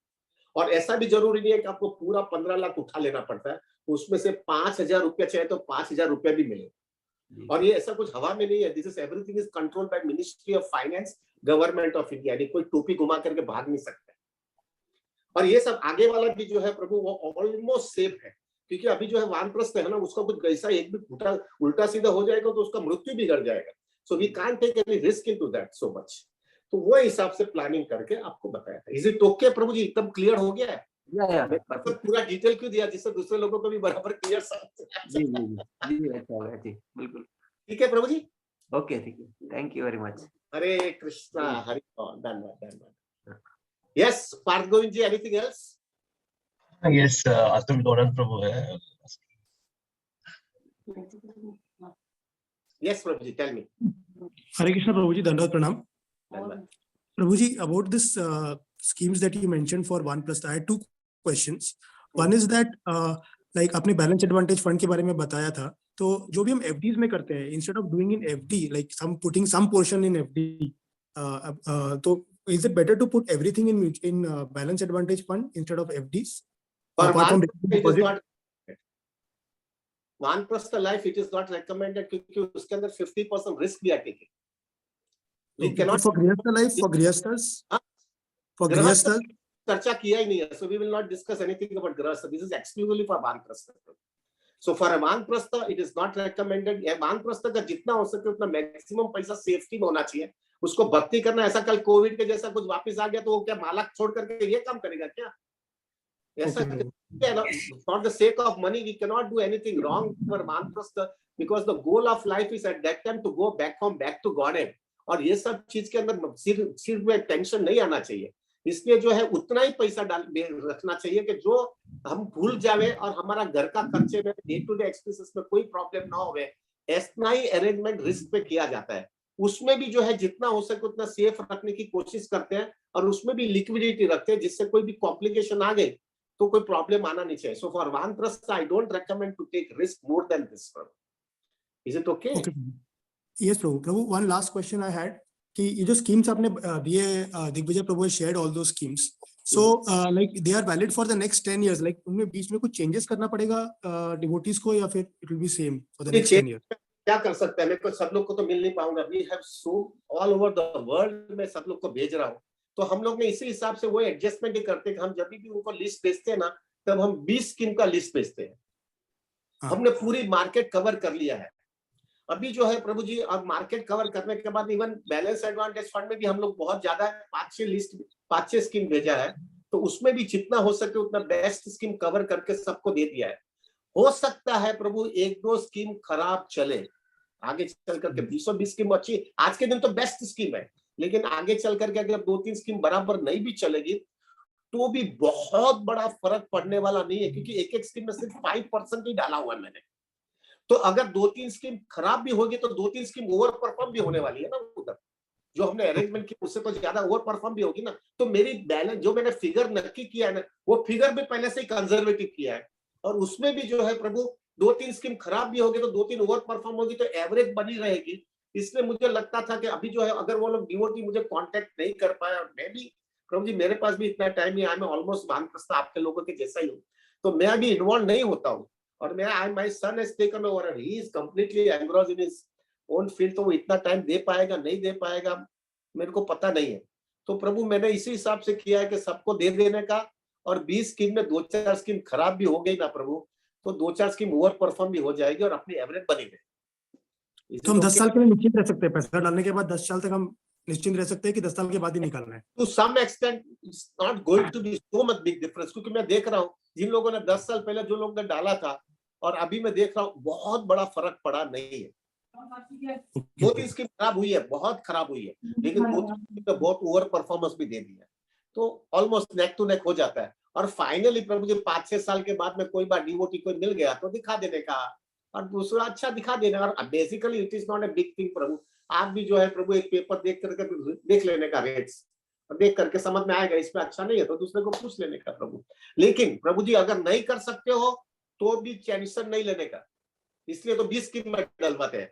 और ऐसा भी जरूरी नहीं है कि आपको पूरा 15 लाख उठा लेना पड़ता है, उसमें से 5,000 रुपया चाहिए तो 5,000 रुपया भी मिले। और ये ऐसा कुछ हवा में नहीं है, this is everything is controlled by ministry of finance, government of India. यानी कोई टोपी घुमा करके भाग नहीं सकता। और ये सब आगे वाला भी जो है प्रभु वो ऑलमोस्ट सेफ है, क्योंकि अभी जो है वानप्रस्थ है ना, उसका कुछ ऐसा एक भी उल्टा सीधा हो जाएगा तो उसका मृत्यु भी कर जाएगा। So we can't take any risk into that so much. तो वो हिसाब से प्लानिंग करके आपको बताया था। Is it okay Prabhu ji? एकदम क्लियर हो गया है? तो पूरा डिटेल क्यों दिया, जिससे दूसरे लोगों को भी बराबर क्लियर
जी बिल्कुल
ठीक है प्रभु जी?
ओके, ठीक है, थैंक यू वेरी मच।
हरे कृष्णा, हरि बोल, धन्यवाद। Yes Partha Govind ji, anything else?
Yes, Atul गौरव प्रभु है।
Yes, Prabhuji, tell me.
Hare Krishna, Prabhuji, Dandavad Pranam.
Dandavad.
Prabhuji, about this schemes that you mentioned for OnePlus, I had two questions. One is that like आपने balance advantage fund के बारे में बताया था, तो जो भी हम एफडीज में करते हैं, instead of doing in FD like some putting some portion in FD, तो is it better to put everything in balance advantage fund instead of FDs?
वानप्रस्थ life it is not recommended, क्योंकि उसके अंदर 50% risk भी आएगी।
For grihasthas
चर्चा किया ही नहीं है, so we will not discuss anything about गृहस्थ. This is exclusively for वानप्रस्थ. So for a वानप्रस्थ it is not recommended. वानप्रस्थ का जितना हो सके उतना मैक्सिमम पैसा सेफ्टी में होना चाहिए, उसको भक्ति करना। ऐसा कल कोविड के जैसा कुछ वापस आ गया तो वो क्या माला छोड़ करके ये काम करेगा क्या? ऐसा for the sake of money we cannot do anything wrong for वानप्रस्थ, because the goal of life is at that time to go back home, back to Godhead. और ये सब चीज के अंदर सिर में टेंशन नहीं आना चाहिए, इसलिए जो है उतना ही पैसा डाल रखना चाहिए कि जो हम भूल जावे और हमारा घर का खर्चे में डे टू डे एक्सपेंसेस में कोई प्रॉब्लम ना होवे। ऐसा ही अरेंजमेंट रिस्क पे किया जाता है, उसमें भी जो है जितना हो सके उतना सेफ रखने की कोशिश करते हैं, और उसमें भी लिक्विडिटी रखते हैं, जिससे कोई भी कॉम्प्लिकेशन आ गई तो कोई प्रॉब्लम आना नहीं चाहिए। सो फॉर वानप्रस्थ I don't recommend to take risk more than this. Is it okay?
Yes, Prabhu, one last question I had कि ये जो schemes आपने दिए, दिग्विजय प्रभु shared all those schemes, so like they are valid for the next 10 years, like उनमें बीच में कुछ changes करना पड़ेगा devotees को, या फिर it will be same for the next 10 years?
क्या कर सकते हैं, मेरे को सब लोग को तो मिल नहीं पाऊंगा। We have so all over the world में सब लोग को भेज रहा हूँ, तो हम लोग ने इसी हिसाब से वो एडजस्टमेंट ही करते हैं कि हम जब भी उनको लिस्ट भेजते हैं ना, तब हम 20 स्कीम का लिस्ट भेजते हैं। हमने पूरी मार्केट कवर कर लिया है अभी जो है प्रभु जी। और मार्केट कवर करने के बाद इवन बैलेंस एडवांटेज फंड में भी हम लोग बहुत ज्यादा 5-6 स्कीम भेजा है, तो उसमें भी जितना हो सके उतना बेस्ट स्कीम कवर करके सबको दे दिया है। हो सकता है प्रभु 1-2 स्कीम खराब चले, आगे चल करके 20 स्कीम अच्छी आज के दिन तो बेस्ट स्कीम है, लेकिन आगे चल करके अगर 2-3 स्कीम बराबर नहीं भी चलेगी तो भी बहुत बड़ा फर्क पड़ने वाला नहीं है, क्योंकि एक स्कीम में सिर्फ 5% ही डाला हुआ है मैंने। तो अगर 2-3 स्कीम खराब भी होगी तो 2-3 स्कीम ओवर परफॉर्म भी होने वाली है ना, उधर जो हमने अरेंजमेंट की उससे तो ज्यादा ओवर परफॉर्म भी होगी ना। तो मेरी बैलेंस जो मैंने फिगर नक्की किया है ना, वो फिगर भी पहले से ही कंजर्वेटिव किया है, और उसमें भी जो है प्रभु 2-3 स्कीम खराब भी होगी तो 2-3 ओवर परफॉर्म होगी, तो एवरेज बनी रहेगी। इसलिए मुझे लगता था कि अभी जो है अगर वो लोग डिवोटी मुझे कांटेक्ट नहीं कर पाया, और मैं भी प्रभु जी मेरे पास भी इतना टाइम नहीं, मैं ऑलमोस्ट वानप्रस्थ आपके लोगों के जैसा ही हूँ, तो मैं अभी इन्वॉल्व नहीं होता हूँ, और मैं my son has taken over and he is completely engrossed in his own field, तो वो इतना टाइम दे पाएगा नहीं दे पाएगा मेरे को पता नहीं है। तो प्रभु मैंने इसी हिसाब से किया है कि सबको दे देने का, और 20 स्कीम में 2-4 स्कीम खराब भी हो गई ना प्रभु, तो 2-4 स्कीम ओवर परफॉर्म भी हो जाएगी और अपनी एवरेज बनेगी।
तो हम 10 साल के लिए निश्चिंत रह सकते हैं, पैसा डालने के बाद 10 साल तक हम निश्चिंत रह सकते हैं कि 10 साल के बाद ही निकालना है।
To some extent it's not going to be so much big difference, क्योंकि मैं देख रहा हूँ जिन लोगों ने 10 साल पहले जो लोग ने डाला था और अभी मैं देख रहा हूँ बहुत बड़ा फर्क पड़ा नहीं है। 2-3 स्कीम खराब हुई है, बहुत खराब हुई है, लेकिन 2-3 स्कीम में बहुत ओवर परफॉर्मेंस भी दे दी है, तो ऑलमोस्ट नेक टू नेक हो जाता है। और फाइनली प्रभु जी 5-6 साल के बाद में कोई बार डिवोटी कोई मिल गया तो दिखा देने का, और दूसरा अच्छा दिखा देने, और basically it is not a big thing प्रभु। आप भी जो है प्रभु एक पेपर देख करके देख लेने का रेट्स, देख करके समझ में आएगा इसमें अच्छा नहीं है तो दूसरे को पूछ लेने का प्रभु। लेकिन प्रभु जी अगर नहीं कर सकते हो तो भी टेंशन नहीं लेने का, इसलिए तो 20 स्कीम में डलवाते हैं।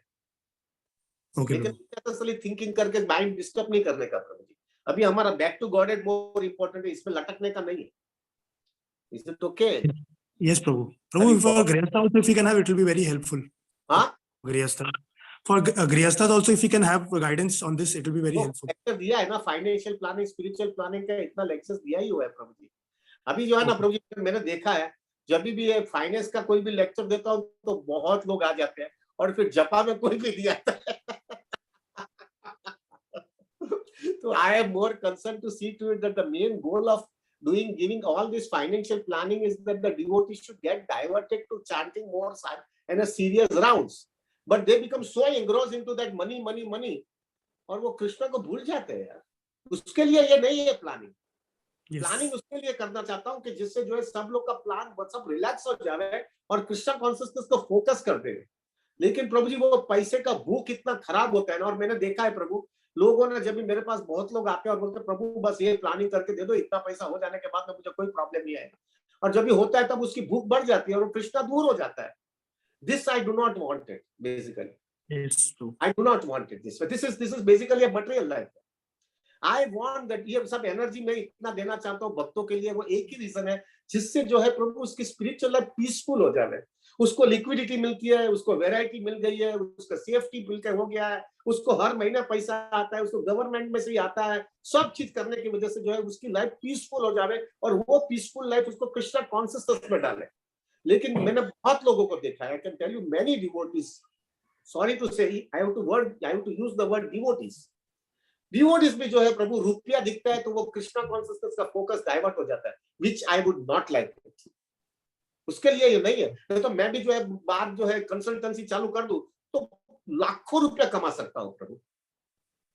लेकिन थिंकिंग करके माइंड डिस्टर्ब नहीं करने का प्रभु जी। अभी हमारा back to Godhead more important है, इसमें लटकने का नहीं है। Is it okay?
Yes, Prabhu. Prabhu, for Grihastha also, if we can have, it will be very helpful.
Huh?
Grihastha. For Grihastha also, if we can have guidance on this, it will be very helpful.
Lecture दिया है ना, financial planning, spiritual planning का इतना lectures दिया ही हुआ है प्रभु जी। अभी जो है ना प्रभु जी मैंने देखा है, जब भी ये फाइनेंस का कोई भी लेक्चर देता हूँ तो बहुत लोग आ जाते हैं, और फिर जपा में कोई भी नहीं आता है। तो I am more concerned to see to it that the main goal of giving all this financial planning is that the devotees should get diverted to chanting more and a serious rounds, but they become so engrossed into that money, और वो कृष्ण को भूल जाते हैं यार। उसके लिए ये नहीं है प्लानिंग। प्लानिंग उसके लिए करना चाहता हूँ कि जिससे जो है सब लोग का प्लान सब रिलैक्स हो जाए और कृष्ण कॉन्शियसनेस को फोकस कर दे। लेकिन प्रभु जी वो पैसे का भूख इतना खराब होता है ना, और मैंने देखा है प्रभु, लोगों ने जब भी मेरे पास बहुत लोग आते हैं और बोलते हैं प्रभु बस ये प्लानिंग करके दे दो, इतना पैसा हो जाने के बाद में मुझे कोई प्रॉब्लम नहीं आएगा, और जब भी होता है तब उसकी भूख बढ़ जाती है और कृष्णा दूर हो जाता है। This I do not want it basically, I do not want it this is basically a material life. I want that ये सब एनर्जी मैं इतना देना चाहता हूँ भक्तों के लिए, वो एक ही रीजन है जिससे जो है प्रभु उसकी स्पिरिचुअल लाइफ पीसफुल हो जाए, उसको लिक्विडिटी मिलती है, उसको वैरायटी मिल गई है, उसका सेफ्टी मिल के हो गया है, उसको हर महीने पैसा आता है, उसको गवर्नमेंट में से ही आता है, सब चीज करने की वजह से जो है उसकी लाइफ पीसफुल हो जाए, और वो पीसफुल लाइफ उसको कृष्ण कॉन्शियसनेस में डाले। लेकिन मैंने बहुत लोगों को देखा है, I can tell you many devotees, sorry to say I have to use the word devotees भी जो है प्रभु रुपया दिखता है तो वो कृष्णा कॉन्शियसनेस का फोकस डाइवर्ट हो जाता है, which I would not like. उसके लिए ये नहीं है, नहीं तो मैं भी जो है बात जो है कंसल्टेंसी चालू कर दूं तो लाखों रुपया कमा सकता हूं प्रभु।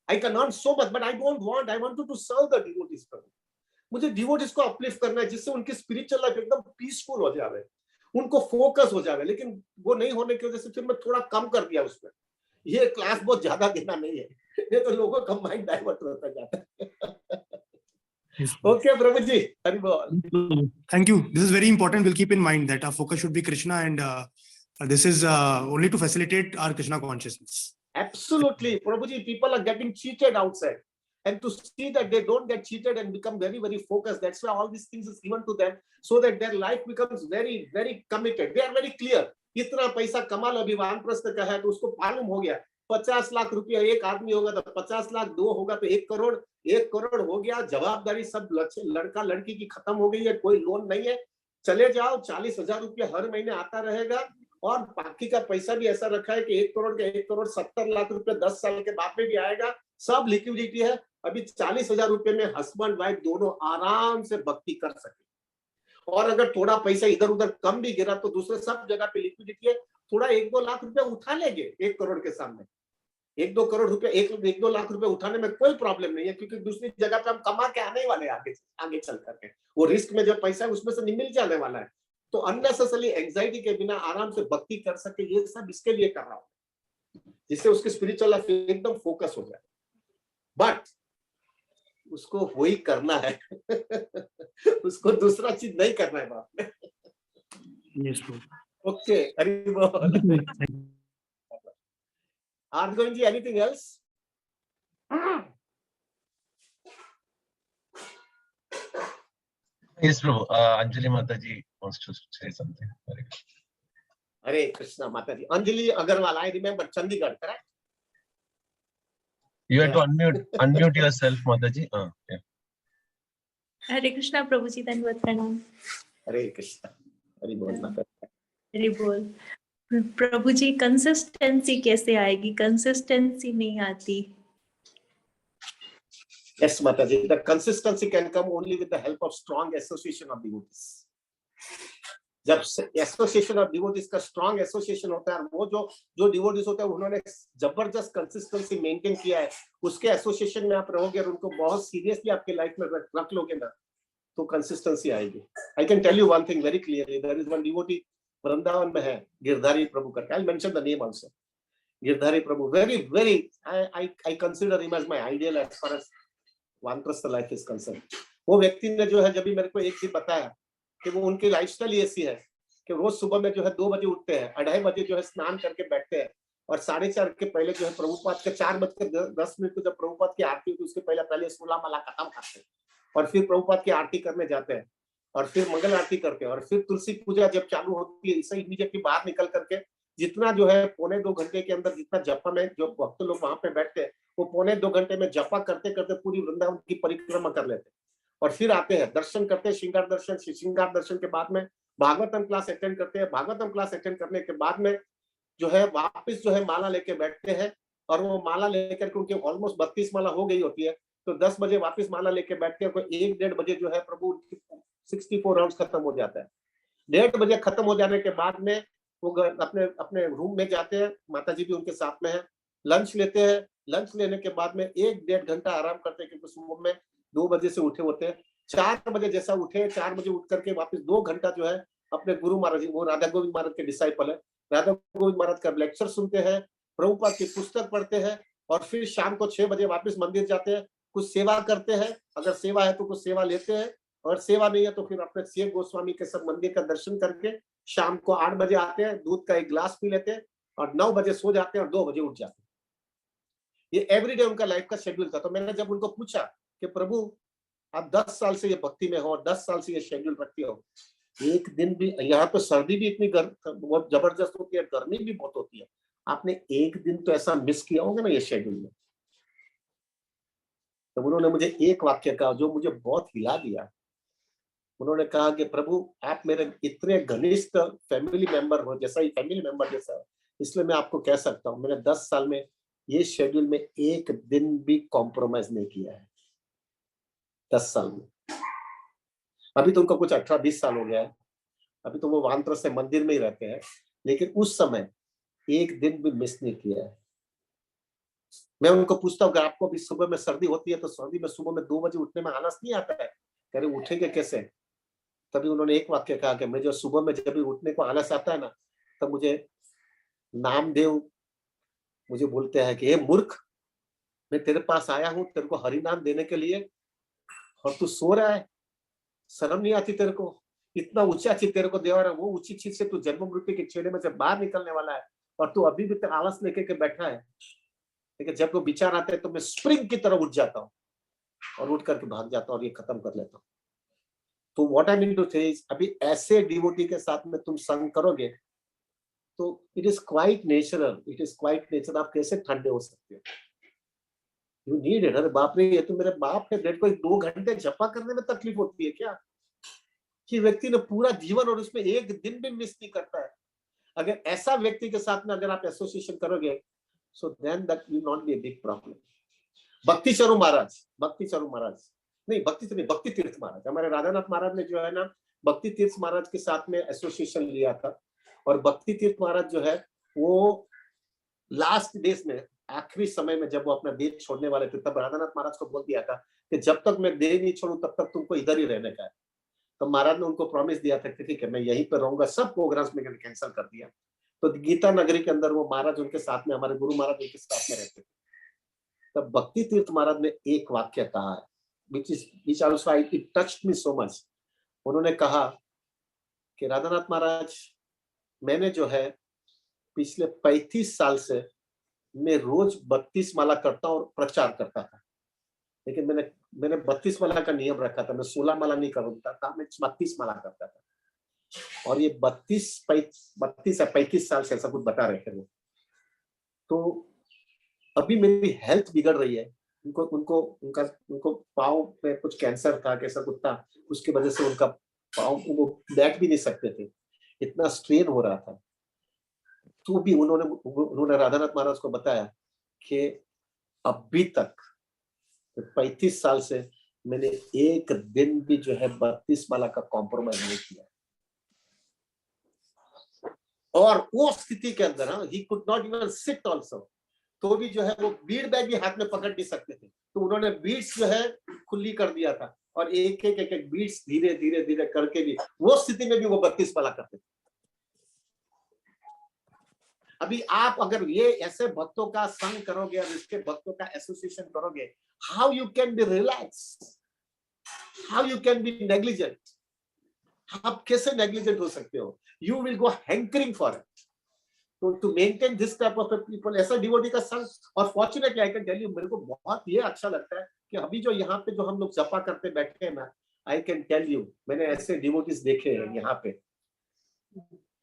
I can earn so much but I don't want, I want to serve the devotees प्रभु। मुझे डिवोटीज को अपलिफ्ट करना है जिससे उनकी स्पिरिचुअल लाइफ एकदम पीसफुल हो जाए, उनको फोकस हो जाए। लेकिन वो नहीं होने की वजह से फिर मैं थोड़ा कम कर दिया उसमें, ये क्लास बहुत ज्यादा देना नहीं है, ये तो लोगों का माइंड डाइवर्ट होता जाता है। Okay, Prabhuji, Hari Bol.
Thank you. This is very important. We'll keep in mind that our focus should be Krishna, and this is only to facilitate our Krishna consciousness.
Absolutely, Prabhuji. People are getting cheated outside, and to see that they don't get cheated and become very, very focused. That's why all these things is given to them, so that their life becomes very, very committed. They are very clear. इतना पैसा कमा लो, अभी वानप्रस्थ का है तो उसको मालूम हो गया 50 लाख रुपया एक आदमी होगा तो 50 लाख, 2 होगा तो 1 करोड़, 1 करोड़ हो गया। जवाबदारी सब लड़का लड़की की खत्म हो गई है, कोई लोन नहीं है, चले जाओ, 40,000 रुपया हर महीने आता रहेगा, और बाकी का पैसा भी ऐसा रखा है कि 1 करोड़ के 1 करोड़ 70 लाख रुपया 10 साल के बाद में भी आएगा, सब लिक्विडिटी है। अभी 40,000 रुपये में हस्बैंड वाइफ दोनों आराम से भक्ति कर सके, और अगर थोड़ा पैसा इधर उधर कम भी गिरा तो दूसरे सब जगह पे लिक्विडिटी है, थोड़ा 1-2 लाख रुपया उठा लेंगे 1 करोड़ के सामने। 1-2 करोड़ रुपए 1-2 लाख रुपए उठाने में कोई प्रॉब्लम नहीं है, क्योंकि दूसरी जगह पे हम कमा के आने वाले हैं आगे चल करके, वो रिस्क में जो पैसा है उसमें से मिल जाने वाला है। तो अननेसेसरी एंजाइटी के बिना आराम से भक्ति कर सके, ये सब इसके लिए कर रहा हूँ, जिससे उसकी स्पिरिचुअल लाइफ एकदम फोकस हो जाए। बट उसको वही करना है उसको दूसरा चीज नहीं करना है बाप ने।
Yes,
ओके, हरि बोल। Arjunji, anything else?
Yes, Prabhu. Anjali Mataji wants to say something. Very good.
Hare Krishna Mataji. Anjali Agarwal, I remember Chandigarh, correct?
You have to unmute yourself, Mataji. Yeah.
हरे कृष्णा प्रभु जी, धन्यवाद, प्रणाम।
हरे कृष्णा, हरि बोल माता।
हरि बोल। प्रभु जी, consistency कैसे आएगी? Consistency नहीं आती।
Yes, Mataji. The consistency can come only with the help of strong association of devotees. जब एसोसिएशन ऑफ डिवोटीज का स्ट्रॉन्ग एसोसिएशन होता है, वो जो डिवोटीज होते हैं उन्होंने जबरदस्त कंसिस्टेंसी मेंटेन किया है, उसके एसोसिएशन में आप रहोगे और उनको बहुत सीरियसली आपके लाइफ में रख लोगे ना, तो कंसिस्टेंसी आएगी। I can tell you one thing very clearly, there is one devotee Vrindavan में है, गिरधारी प्रभु करके, I mention the name also. Girdhari Prabhu, very I consider him as my ideal as far as वानप्रस्थ लाइफ इज कंसर्न। वो व्यक्ति ने जो है जब भी मेरे को एक चीज बताया कि वो उनकी लाइफस्टाइल ऐसी है कि रोज सुबह में जो है 2 बजे उठते हैं, 2:30 बजे जो है स्नान करके बैठते हैं और 4:30 के पहले जो है प्रभुपाद के 4:10 को जब प्रभुपाद की आरती होती है उसके पहले सोला माला खत्म करते हैं और फिर प्रभुपाद की आरती करने जाते हैं और फिर मंगल आरती करते हैं और फिर तुलसी पूजा जब चालू होती है, इससे इमीडिएटली बाहर निकल करके जितना जो है 1.25-2 घंटे के अंदर जितना जपा में जो भक्त लोग वहां पे बैठते हैं, वो 1.25-2 घंटे में जपा करते करते पूरी वृंदावन की परिक्रमा कर लेते हैं और फिर आते हैं, दर्शन करते हैं, श्रृंगार दर्शन के बाद में भागवतम क्लास अटेंड करते हैं। भागवतम क्लास अटेंड करने के बाद में जो है वापस जो है माला लेके बैठते हैं और वो माला लेकर के उनकी ऑलमोस्ट 32 माला हो गई होती है, तो 10 बजे वापस माला लेके बैठते हैं, 1-1:30 बजे जो है प्रभु 64 राउंड्स खत्म हो जाता है। 1:30 बजे खत्म हो जाने के बाद में वो अपने रूम में जाते हैं, माता जी भी उनके साथ में है, लंच लेते हैं, लंच लेने के बाद में 1-1.5 घंटा आराम करते हैं क्योंकि सुबह में 2 बजे से उठे होते हैं। 4 बजे जैसा उठे, 4 बजे उठ करके वापस 2 घंटा जो है अपने गुरु महाराज जी, वो राधा गोविंद महाराज के डिसाइपल है, राधा गोविंद महाराज का लेक्चर सुनते हैं, प्रभुपाद की पुस्तक पढ़ते हैं और फिर शाम को 6 बजे वापस मंदिर जाते हैं, कुछ सेवा करते हैं, अगर सेवा है तो कुछ सेवा लेते हैं और सेवा नहीं है तो फिर अपने सेव गोस्वामी के सब मंदिर का दर्शन करके शाम को 8 बजे आते हैं, दूध का 1 गिलास पी लेते हैं और 9 बजे सो जाते हैं और 2 बजे उठ जाते हैं। ये एवरीडे उनका लाइफ का शेड्यूल था। तो मैंने जब उनको पूछा कि प्रभु आप 10 साल से ये भक्ति में हो और 10 साल से ये शेड्यूल रखते हो, एक दिन भी, यहाँ तो सर्दी भी इतनी बहुत जबरदस्त होती है, गर्मी भी बहुत होती है, आपने एक दिन तो ऐसा मिस किया होगा ना ये शेड्यूल में। तो उन्होंने मुझे एक वाक्य कहा जो मुझे बहुत हिला दिया। उन्होंने कहा कि प्रभु आप मेरे इतने घनिष्ठ फैमिली मेंबर हो, जैसा ही फैमिली मेंबर जैसा, इसलिए मैं आपको कह सकता हूँ मैंने 10 साल में ये शेड्यूल में एक दिन भी कॉम्प्रोमाइज नहीं किया है। 10 साल में। अभी तो उनको कुछ 18-20 साल हो गया है, अभी तो वो वानप्रस्थ से मंदिर में ही रहते हैं, लेकिन उस समय एक दिन भी मिस नहीं किया है। मैं उनको पूछता हूँ कि आपको भी सुबह में सर्दी होती है तो सर्दी में सुबह में 2 बजे उठने में आलस नहीं आता है? कह रहे उठेंगे कैसे? तभी उन्होंने एक वाक्य कहा कि मैं जो सुबह में जब भी उठने को आलस आता है ना, तब मुझे नामदेव मुझे बोलते हैं कि हे मूर्ख, मैं तेरे पास आया हूँ तेरे को हरि नाम देने के लिए और तू सो रहा है, शर्म नहीं आती तेरे को? इतना ऊंचा चीज तेरे को देवा रहा है, वो ऊंची चीज से तू जन्म मृत्यु के छेड़े में से बाहर निकलने वाला है और तू अभी भी तेरे आलस लेके के बैठा है। लेकिन जब वो विचार आते हैं तो मैं स्प्रिंग की तरह उठ जाता हूँ और उठ करके भाग जाता हूँ और ये खत्म कर लेता हूँ। तो व्हाट आई मीन टू से इज, अभी ऐसे डिवोटी के साथ में तुम संग करोगे तो it is quite natural, it is quite natural. आप कैसे ठंडे हो सकते हो? You need it. अरे बाप रे, ये तो मेरे बाप है, डेढ़ को 2 घंटे जपा करने में तकलीफ होती है क्या? कि व्यक्ति ने पूरा जीवन और उसमें एक दिन भी मिस नहीं करता है। अगर ऐसा व्यक्ति के साथ में अगर आप एसोसिएशन करोगे, so then that will not be a big problem. Bhakti Charu महाराज नहीं, भक्ति तीर्थ महाराज, हमारे राधानाथ महाराज ने जो है ना भक्ति तीर्थ महाराज के साथ में एसोसिएशन लिया था और भक्ति तीर्थ महाराज जो है वो लास्ट डेज में, आखिरी समय में जब वो अपना देह छोड़ने वाले थे, तब राधानाथ महाराज को बोल दिया था कि जब तक मैं देह नहीं छोड़ू तब तक तुमको इधर ही रहने का है। तो महाराज ने उनको प्रॉमिस दिया था कि ठीक है मैं यहीं पर रहूंगा। सब प्रोग्राम्स में कैंसिल कर दिया। तो गीता नगरी के अंदर वो महाराज उनके साथ में, हमारे गुरु महाराज उनके साथ में रहते थे। तब भक्ति तीर्थ महाराज ने एक वाक्य कहा है which also it touched me so much। उन्होंने कहा कि राधानाथ महाराज, मैंने जो है पिछले 35 साल से मैं रोज 32 माला करता हूँ और प्रचार करता था, लेकिन मैंने मैंने 32 माला का नियम रखा था, मैं 16 माला नहीं करता था, मैं 32 माला करता था। और ये 32 या 35 साल से ऐसा कुछ बता रहे थे वो। तो अभी मेरी हेल्थ बिगड़ रही है, उनको पाँव में कुछ कैंसर था, कैसा कुछ था, उसकी वजह से उनका पाँव, वो बैठ भी नहीं सकते थे, इतना स्ट्रेन हो रहा था। तो भी उन्होंने राधानाथ महाराज को बताया कि अभी तक 35 साल से मैंने एक दिन भी जो है 32 माला का कॉम्प्रोमाइज नहीं किया। और वो स्थिति के अंदर he could not even seat also, तो भी जो है वो बीड बैग भी हाथ में पकड़ नहीं सकते थे। तो उन्होंने बीड्स जो है खुली कर दिया था, और एक एक बीड्स धीरे धीरे धीरे करके भी वो स्थिति में भी वो 32 माला करते थे। अभी आप अगर ये ऐसे भक्तों का संग करोगे और इसके भक्तों का एसोसिएशन करोगे, how you can be relax, how you can be negligent? आप कैसे नेग्लिजेंट हो सकते हो? You will go hankering for it. तो to maintain this type of people, ऐसा डिवोटी का संग। और fortunately I can tell you, मेरे को बहुत ये अच्छा लगता है कि अभी जो यहाँ पे जो हम लोग जपा करते बैठे हैं ना, आई कैन टेल यू, मैंने ऐसे डिवोटीज देखे हैं यहाँ पे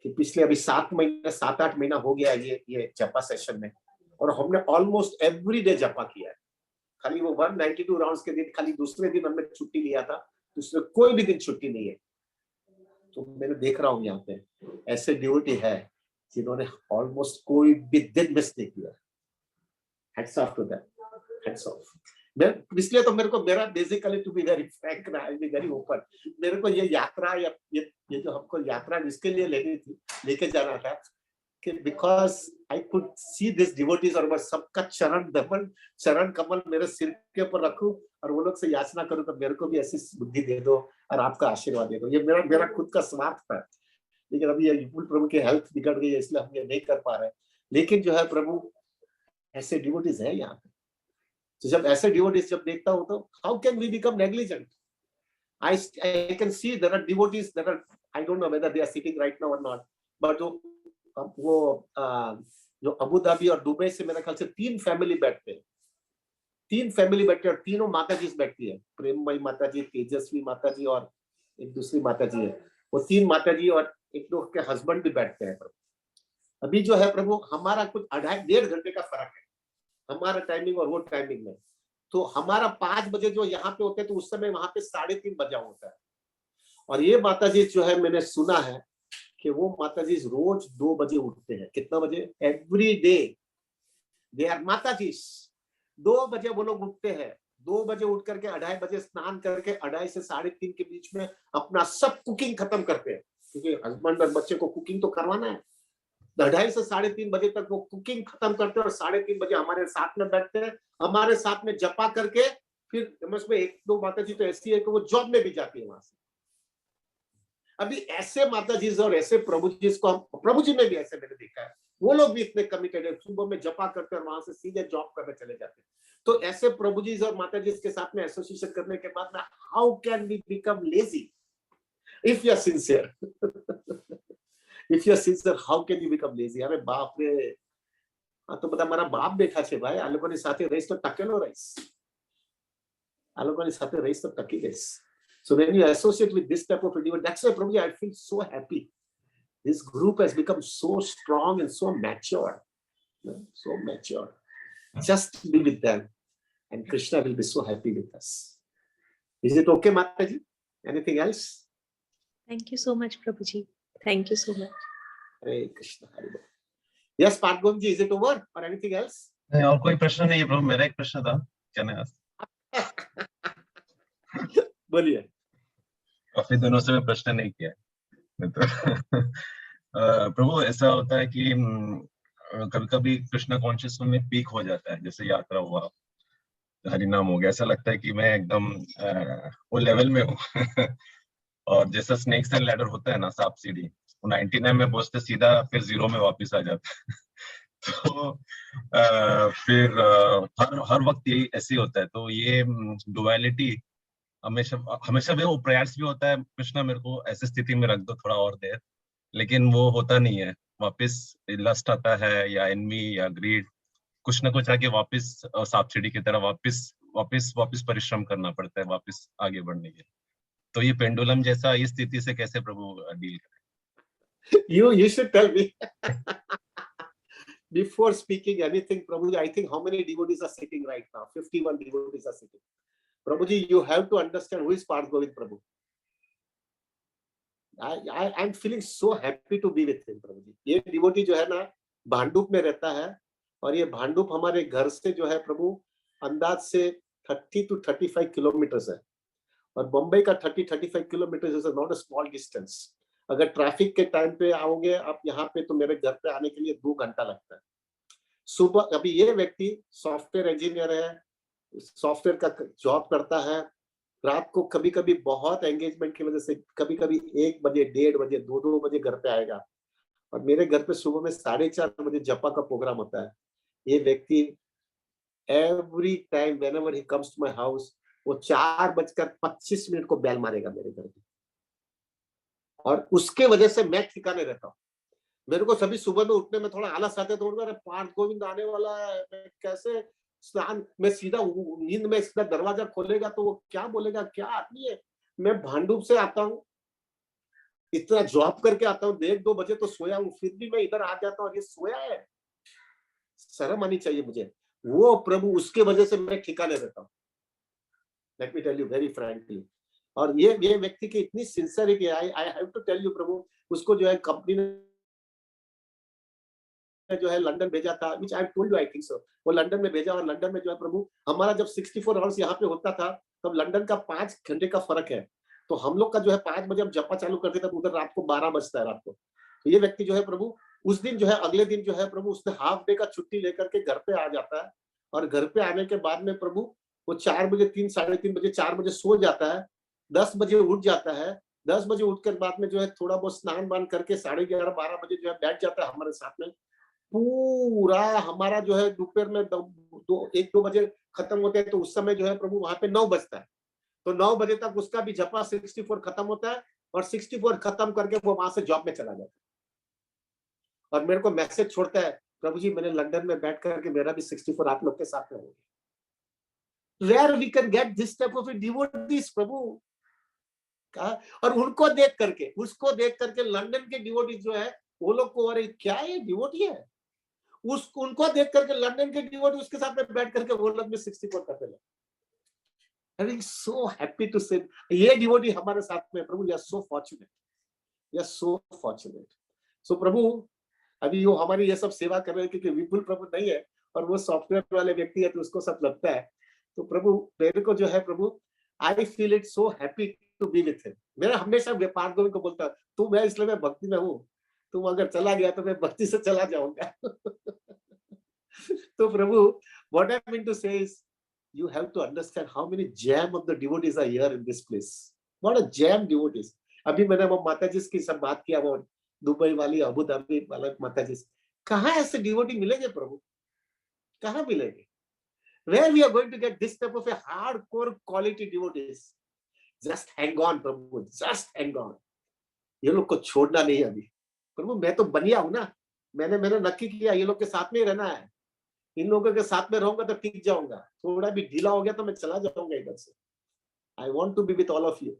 कि पिछले अभी 7-8 महीना हो गया ये जपा सेशन में, और हमने ऑलमोस्ट एवरी डे जपा किया है। खाली वो 192 राउंड्स के दिन, खाली दूसरे दिन हमने छुट्टी लिया था, दूसरे कोई भी दिन छुट्टी नहीं है। तो मैंने देख रहा हूँ यहाँ पे ऐसे डिवोटी है जिन्होंने ऑलमोस्ट कोई भी दिन मिस नहीं किया। Hats off to them, hats off. इसलिए तो मेरा basically, to be very frank, I be very open, मेरे को ये यात्रा या ये जो हमको यात्रा जिसके लिए लेके जाना था, कि because I could see this devotees, और मैं सबका चरण कमल मेरे सिर के ऊपर रखूं और वो लोग से याचना करूं तो मेरे को भी ऐसी बुद्धि दे दो और आपका आशीर्वाद दे दो। ये मेरा खुद का स्वार्थ था, लेकिन अभी ये प्रभु की हेल्थ बिगड़ गई है, इसलिए हम ये नहीं कर पा रहे। लेकिन जो है प्रभु ऐसे डिवोटीज है यहाँ पे, तो जब ऐसे डिवोटीज जब देखता हूँ तो how can we become negligent? I can see there are devotees that are, I don't know whether they are sitting right now or not, but जो अबू धाबी और दुबई से मेरे ख्याल से 3 फैमिली बैठते हैं, 3 फैमिली बैठते हैं, और तीनों माता जी बैठती है, प्रेममयी माता जी, तेजस्वी माता जी और एक दूसरी माता जी है। वो 3 माता जी और एक दो के हस्बैंड भी बैठते हैं। अभी जो है प्रभु हमारा कुछ 1.5 घंटे का फर्क है, हमारा टाइमिंग और वो टाइमिंग में। तो हमारा 5 बजे जो यहाँ पे होते हैं, तो उस समय वहां पे 3:30 बजा होता है। और ये माताजी जो है, मैंने सुना है कि वो माताजी रोज 2 बजे उठते हैं। कितना बजे? एवरी डे दे आर माताजी 2 बजे वो लोग उठते हैं। 2 बजे उठ करके 2:30 बजे स्नान करके 2:30 से 3:30 के बीच में अपना सब कुकिंग खत्म करते हैं, क्योंकि हस्बैंड और बच्चे को कुकिंग तो करवाना है। 2:30 से 3:30 बजे तक वो कुकिंग खत्म करते हैं और 3:30 बजे हमारे साथ में बैठते हैं, हमारे साथ में जपा करके फिर उसमें 1-2 माताजी तो ऐसी है कि वो जॉब में भी जाती है वहां से। अभी ऐसे माताजी और ऐसे प्रभु जी को हम, प्रभु जी में भी ऐसे मैंने देखा है, वो लोग भी इतने कमिटेड है, सुबह में जपा करते हैं और वहां से सीधे जॉब करने चले जाते हैं। तो ऐसे प्रभु जी और माताजी के साथ में एसोसिएशन करने के बाद में how can we become lazy if you are sincere? If you are sincere, how can you become lazy? अरे बाप रे, हाँ तो बता, મારા બાપ બેઠા છે ભાઈ, આ લોકોની સાથે રહીશ તો ટકેલો રહીશ, આ લોકોની સાથે રહીશ તો ટકી રહીશ. So when you associate with this type of individual, that's why probably I feel so happy. This group has become so strong and so mature, so mature. Just be with them, and Krishna will be so happy with us. Is it okay, Mataji? Anything else?
Thank you so much, Prabhuji. Thank you so much.
Hare Krishna, Hare Krishna. Yes, Patgom ji, is it over or anything else?
नहीं, और कोई प्रश्न नहीं है प्रभु। मेरा एक प्रश्न था, क्या नहीं?
बोलिए।
काफी दिनों से मैं प्रश्न नहीं किया तो प्रभु ऐसा होता है कि कभी-कभी कृष्णा कॉन्शियसनेस में पीक हो जाता है, जैसे यात्रा हुआ, हरिनाम हो गया, ऐसा लगता है कि मैं एकदम वो लेवल में हूँ और जैसा स्नेक्स एंड लैडर होता है ना, सांप सीढ़ी, 99 में पहुंचते सीधा फिर 0 में वापस आ जाता है। तो फिर हर वक्त यही ऐसे होता है। तो ये डुअलिटी हमेशा भी वो प्रयास भी होता है, कृष्णा मेरे को ऐसी स्थिति में रख दो थोड़ा और देर, लेकिन वो होता नहीं है। वापस लस्ट आता है या एनमी या ग्रीड, कुछ ना कुछ आके वापस सांप सीढ़ी की तरह वापस वापस परिश्रम करना पड़ता है वापस आगे बढ़ने के लिए। तो ये पेंडुलम जैसा इस स्थिति से कैसे प्रभु डील करें?
You should tell me. Before speaking anything, Prabhuji, I think how many devotees are sitting right now? 51 devotees are sitting. Prabhuji, you have to understand who is Parth Govind Prabhu. I'm feeling so happy to be with him, Prabhuji. ये devotee जो है ना भांडुप में रहता है और ये भांडुप हमारे घर से जो है प्रभु अंदाज से 30 to 35 किलोमीटर है और बम्बई का 30-35 kilometre is not a small distance. अगर ट्रैफिक के टाइम पे आओगे आप यहाँ पे तो मेरे घर पे आने के लिए 2 घंटा लगता है। सुबह अभी ये व्यक्ति सॉफ्टवेयर इंजीनियर है, सॉफ्टवेयर का जॉब करता है, रात को कभी कभी बहुत एंगेजमेंट की वजह से कभी कभी 1 बजे 1:30 बजे 2 बजे घर पे आएगा और मेरे घर पे सुबह में 4:30 बजे जपा का प्रोग्राम होता है। ये व्यक्ति every time whenever he comes to my house वो 4:25 को बैल मारेगा मेरे घर पे और उसके वजह से मैं ठिकाने रहता हूँ। मेरे को सभी सुबह में उठने में थोड़ा आलस आता है तो अरे पार्थ गोविंद आने वाला है, मैं कैसे स्नान में सीधा नींद में सीधा दरवाजा खोलेगा तो वो क्या बोलेगा, क्या आदमी है। मैं भांडुप से आता हूँ, इतना जॉब करके आता हूँ, 1-2 बजे तो सोया हूँ, फिर भी मैं इधर आ जाता हूँ, ये सोया है। शर्म आनी चाहिए मुझे। वो प्रभु उसके वजह से मैं ठिकाने रहता हूँ। Let me tell you very frankly. और ये व्यक्ति की इतनी sincerity, I have to tell you प्रभु, उसको जो है कंपनी ने जो है लंदन भेजा था, which I told you I think so, वो लंदन में भेजा और लंदन में जो है प्रभु हमारा जब 64 आवर्स यहाँ पे होता था तब लंदन का 5 घंटे का फर्क है। तो हम लोग का जो है 5 बजे हम जपा चालू करते थे, उधर रात को 12 बजता है रात को। तो ये व्यक्ति जो है प्रभु उस दिन जो है अगले दिन जो है प्रभु उसने हाफ डे का छुट्टी लेकर के घर पे आ जाता है और घर पे आने के बाद में प्रभु वो 4 बजे 3-3:30 बजे 4 बजे सो जाता है, 10 बजे उठ जाता है, 10 बजे उठ कर बाद में जो है थोड़ा बहुत स्नान वान करके 11:30-12 बजे जो है बैठ जाता है हमारे साथ में। पूरा हमारा जो है दोपहर में 1-2 बजे खत्म होते हैं तो उस समय जो है प्रभु वहां पे 9 बजता है। तो 9 बजे तक उसका भी जपा 64 खत्म होता है और 64 खत्म करके वो वहां से जॉब में चला जाता है और मेरे को मैसेज छोड़ता है, प्रभु जी मैंने लंदन में बैठ करके मेरा भी 64 आप लोग के साथ में हो गया। Where we can get this type of devotees प्रभु और उनको देख करके उसको देख करके लंदन के डिवोटीज जो है वो लोग को अरे क्या ये डिवोटी है, उनको देख करके लंदन के डिवोटी उसके साथ में बैठ करके वो लोग भी 64 करते लगे। I am so happy to say ये डिवोटी हमारे साथ में प्रभु, you are so fortunate, you are so fortunate. So प्रभु अभी वो हमारी ये सब सेवा कर रहे हैं क्योंकि विपुल प्रभु नहीं है और वो सॉफ्टवेयर वाले व्यक्ति है तो उसको सब लगता है। तो प्रभु मेरे को जो है प्रभु I feel it so happy to be with him. मेरा हमेशा पार्थ गोविंद को बोलता तू मैं इसलिए मैं भक्ति में हूँ, तुम अगर चला गया तो मैं भक्ति से चला जाऊंगा। तो प्रभु what I mean to say is you have to understand how many jam of the devotees are here in this place. What a jam devotees. अभी मैंने वो माता जी की सब बात किया, वो दुबई वाली अबू धाबी वाला माता जी, कहाँ ऐसे डिवोटी मिलेंगे प्रभु, कहाँ मिलेंगे? Where we are going to get this type of a hardcore quality devotees? Just hang on Prabhu, just hang on. ये लोग को छोड़ना नहीं अभी प्रभु। मैं तो बनिया हूं ना, मैंने नक्की किया ये लोग के साथ में ही रहना है, इन लोगों के साथ में रहूंगा तो टिक जाऊंगा, थोड़ा भी ढीला हो गया तो मैं चला जाऊंगा इधर से। I want to be with all of you.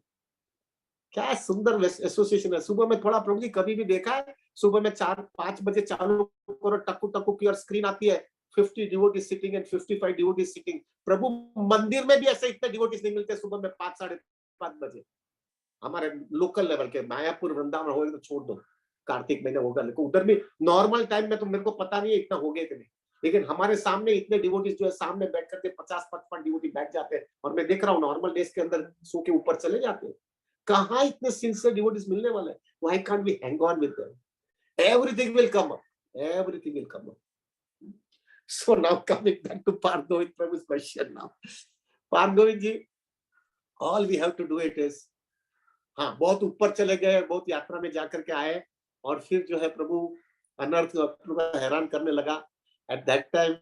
क्या सुंदर एसोसिएशन है। सुबह में थोड़ा प्रभु जी कभी भी देखा है सुबह में 4-5 बजे चालू करो, टक्कू टक्कू की और स्क्रीन आती है 50 devotees sitting and 55 devotees sitting. प्रभु मंदिर में भी ऐसे इतने डिवोटीज नहीं मिलते सुबह में 5-5:30 बजे। हमारे लोकल लेवल के मायापुर वृंदावन होगा तो छोड़ दो, कार्तिक महीने होगा, लेकिन उधर भी नॉर्मल टाइम में तो मेरे को पता नहीं है इतना हो गया कि नहीं, लेकिन हमारे सामने इतने डिवोटीज जो है सामने बैठ करके 50-55 डिवोटी बैठ जाते हैं और मैं देख रहा हूँ नॉर्मल डेज के अंदर 100 के ऊपर चले जाते हैं। कहाँ इतने सिंसियर डिवोटीज मिलने वाले हैं? Why can't we hang on with them? Everything will come up. Everything will come up. So now coming back to Parth Govind Prabhu's question now. Parth Govind ji, all we have to do it is, हाँ बहुत ऊपर चले गए, बहुत यात्रा में जाकर के आए और फिर जो है प्रभु अनर्थ हैरान करने लगा। At that time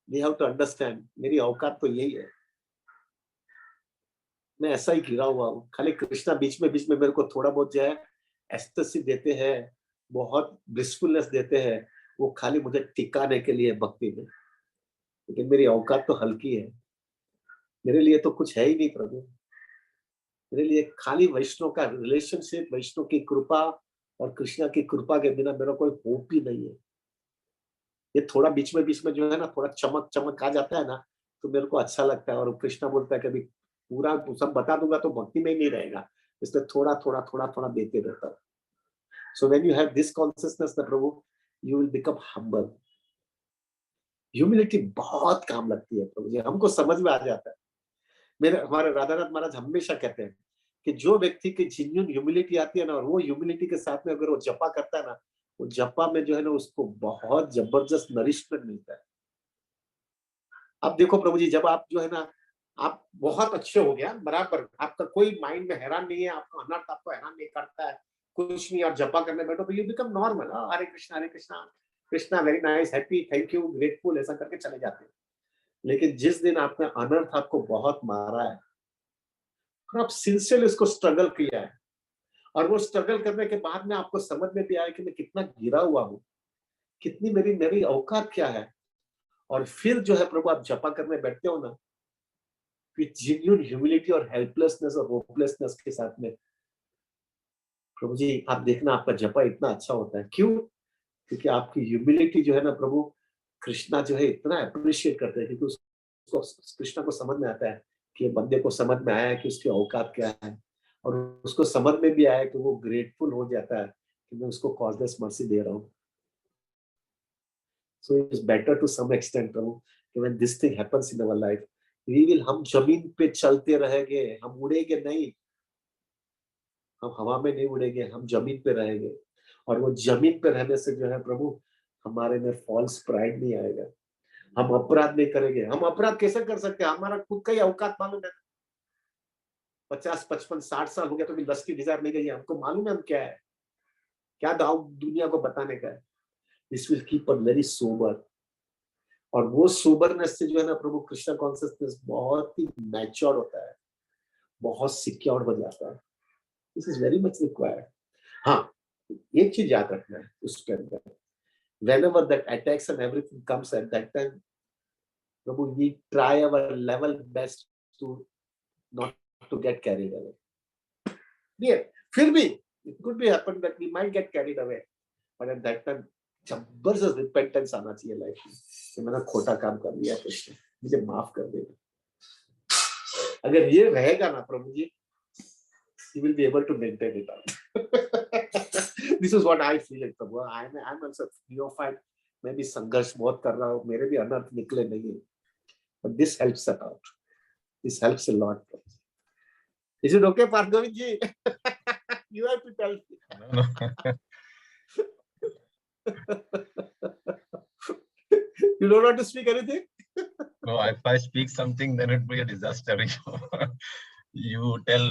we have to understand, मेरी औकात तो यही है, मैं ऐसा ही गिरा हुआ हूँ। खाली कृष्णा बीच में मेरे को थोड़ा बहुत जो है एस्टेसी देते हैं, बहुत ब्लिसफुलनेस देते हैं, वो खाली मुझे टिकाने के लिए भक्ति में, लेकिन मेरी औकात तो हल्की है। मेरे लिए तो कुछ है ही नहीं प्रभु, मेरे लिए खाली वैष्णव का रिलेशनशिप, वैष्णव की कृपा और कृष्णा की कृपा के बिना मेरा कोई होप ही नहीं है। ये थोड़ा बीच में जो है ना, थोड़ा चमक आ जाता है ना, तो मेरे को अच्छा लगता है। और कृष्णा बोलता है कभी पूरा सब बता दूंगा तो भक्ति में ही नहीं रहेगा, इसलिए थोड़ा देते रहता है। So when you have this consciousness ना प्रभु, you will become humble. Humility बहुत काम लगती है प्रभु जी, हमको समझ में आ जाता है। हमारे राधानाथ महाराज हमेशा कहते हैं कि जो व्यक्ति की जेन्युइन ह्यूमिलिटी आती है ना, और वो ह्यूमिलिटी के साथ में अगर वो जपा करता है ना, वो जपा में जो है ना उसको बहुत जबरदस्त नरिशमेंट मिलता है। अब देखो प्रभु जी, जब आप जो है ना, आप बहुत अच्छे हो गया बराबर, आपका कोई माइंड में हैरान नहीं है, आपका अनर्थ आपको हैरान नहीं करता है, कुछ नहीं, आप जपा करने बैठो तो you become normal. Hare Krishna Krishna very nice, happy, thank you, grateful, ऐसा करके चले जाते हैं। लेकिन जिस दिन आपने अनर्थ आपको बहुत मारा है और आप सिंसियरली उसको स्ट्रगल किया है, और वो स्ट्रगल करने के बाद में आपको समझ में भी आया कि मैं कितना गिरा हुआ हूँ, कितनी मेरी औकात क्या है, और फिर जो है प्रभु आप जपा करने बैठते हो ना, विथ जेन्युइन ह्यूमिलिटी और हेल्पलेसनेस और होपलेसनेस के साथ में, प्रभु जी आप देखना आपका जपा इतना अच्छा होता है। क्यों? क्योंकि आपकी ह्यूमिलिटी जो है ना प्रभु, कृष्णा जो है इतना अप्रिशिएट करते हैं, क्योंकि उसको कृष्णा को समझ में आता है कि बंदे को समझ में आया है कि उसकी औकात क्या है, और उसको समझ में भी आया कि वो ग्रेटफुल हो जाता है कि मैं उसको कॉजलेस मर्सी दे रहा हूँ। So it is better to some extent प्रभु कि when this thing happens in our life, हम जमीन पे चलते रहेंगे, हम उड़ेंगे नहीं, हम हवा में नहीं उड़ेंगे, हम जमीन पे रहेंगे। और वो जमीन पे रहने से जो है प्रभु, हमारे में फॉल्स प्राइड नहीं आएगा, हम अपराध नहीं करेंगे। हम अपराध कैसे कर सकते हैं? हमारा खुद का ही औकात मालूम है। 50, 55, 60 साल हो गया तो भी लस्ट की डिजायर नहीं गई है, हमको मालूम है हम क्या है, क्या दाव दुनिया को बताने का है। This will keep us very sober, और वो सोबरनेस से जो है ना प्रभु, कृष्णा कॉन्शियसनेस बहुत ही मैच्योर होता है, बहुत सिक्योर हो जाता है। This is very much required. हाँ, एक चीज याद रखना है उसके अंदर, whenever that attacks and everything comes at that time, Prabhu, we try our level best to not to get carried away. Yeah, फिर भी it could be happen that we might get carried away, but at that time जबरदस्त repentance आना चाहिए life में कि मैंने खोटा काम कर लिया, कृष्ण मुझे माफ कर देना। अगर ये रहेगा ना प्रभु जी, you will be able to maintain it out. This is what I feel like Prabhu. I'm also neophyte, मैं भी संघर्ष बहुत कर रहा हूँ, मेरे भी अनर्थ निकले नहीं, but this helps us out. This helps a lot. Is it okay, Pargovind ji? You have to tell me.
No.
You don't want to speak anything?
No, if I speak something, then it will be a disaster. You tell.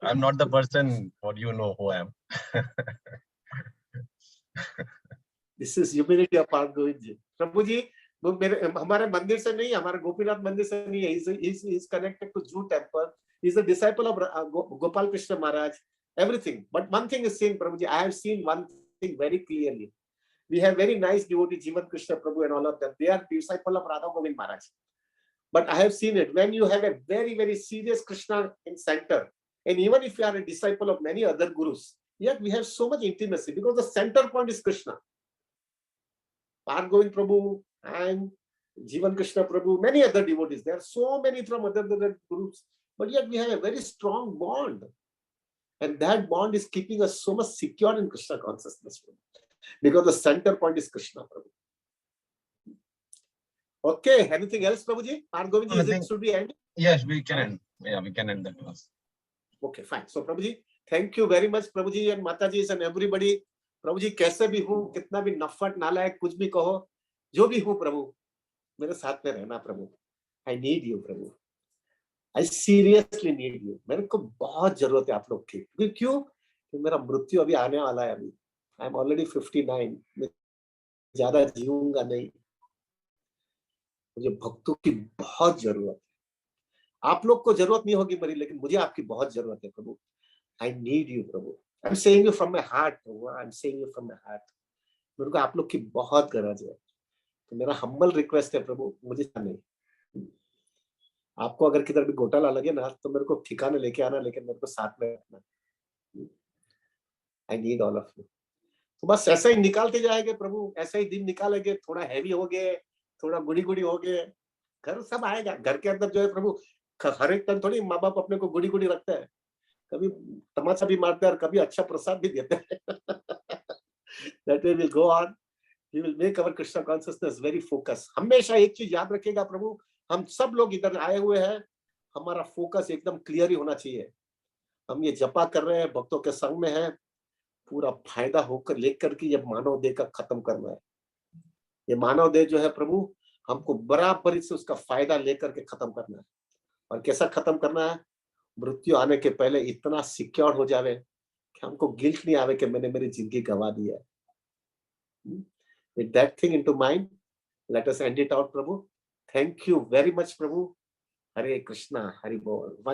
I'm not the person what you know who I am.
This is humility of Pargovind ji. प्रभु जी, वो हमारे मंदिर से नहीं, हमारे गोपीनाथ मंदिर से नहीं है। He's connected to Jew temple. He's a disciple of Gopal Krishna Maharaj. Everything. But one thing is seen, Prabhuji, I have seen one thing very clearly. We have very nice devotees, Jivan Krishna Prabhu and all of them. They are disciple of Radha Govind Maharaj. But I have seen it. When you have a very, very serious Krishna in center, and even if you are a disciple of many other gurus, yet we have so much intimacy because the center point is Krishna. Pargovind Prabhu and Jivan Krishna Prabhu, many other devotees. There are so many from other groups, but yet we have a very strong bond. And that bond is keeping us so much secure in Krishna consciousness. Because the center point is Krishna, Prabhu. Okay, anything else, Prabhuji? Pargovind ji, should we end?
Yes, we can end. Yeah, we can end the class.
Okay, fine. So, Prabhuji, thank you very much, Prabhuji and Mataji and everybody. Prabhuji, कैसे भी हूँ, कितना भी नफट नालायक कुछ भी कहो, जो भी हूँ प्रभु, मेरे साथ में रहना प्रभु। I need you Prabhu. I seriously need you। मेरे को बहुत जरूरत है आप लोग की। क्यों? क्योंकि मेरा मृत्यु अभी आने वाला है अभी। I am already 59। मैं ज्यादा जीऊंगा नहीं। मुझे भक्तों की बहुत जरूरत है। आप लोग को जरूरत नहीं होगी मेरी, लेकिन मुझे आपकी बहुत जरूरत है प्रभु। I need you Prabhu. I'm saying you from my heart, Prabhu. I'm saying you from my heart। मेरे को आप लोग की बहुत गरज है। तो मेरा हम्बल रिक्वेस्ट है प्रभु, मुझे नहीं, आपको अगर किधर भी घोटाला लगे ना तो मेरे को ठिकाने लेके आना, लेकिन मेरे को साथ में रखना। I need all of you. तो बस ऐसा ही निकालते जाएंगे प्रभु, ऐसा ही दिन निकालेंगे, थोड़ा हैवी हो गए, थोड़ा गुड़ी गुड़ी हो गए, घर सब आएगा। घर के अंदर जो है प्रभु, हर एक टाइम थोड़ी माँ बाप अपने को गुड़ी गुड़ी रखते हैं, कभी तमाचा भी मारते हैं और कभी अच्छा प्रसाद भी देते हैं। That way we'll go on. We will make our Krishna consciousness very focused. हमेशा एक चीज याद रखिएगा प्रभु, हम सब लोग इधर आए हुए हैं, हमारा फोकस एकदम क्लियर ही होना चाहिए। हम ये जपा कर रहे हैं, भक्तों के संग में है, पूरा फायदा होकर लेकर के ये मानव देह का खत्म करना है। ये मानव देह जो है प्रभु, हमको बराबरी से उसका फायदा लेकर के खत्म करना है। और कैसा खत्म करना है? मृत्यु आने के पहले इतना सिक्योर हो जावे कि हमको गिल्ट नहीं आवे कि मैंने मेरी जिंदगी गवा दी है। With that thing into mind, let us end it out, Prabhu. Thank you very much, Prabhu. Hare Krishna, Hari Bol.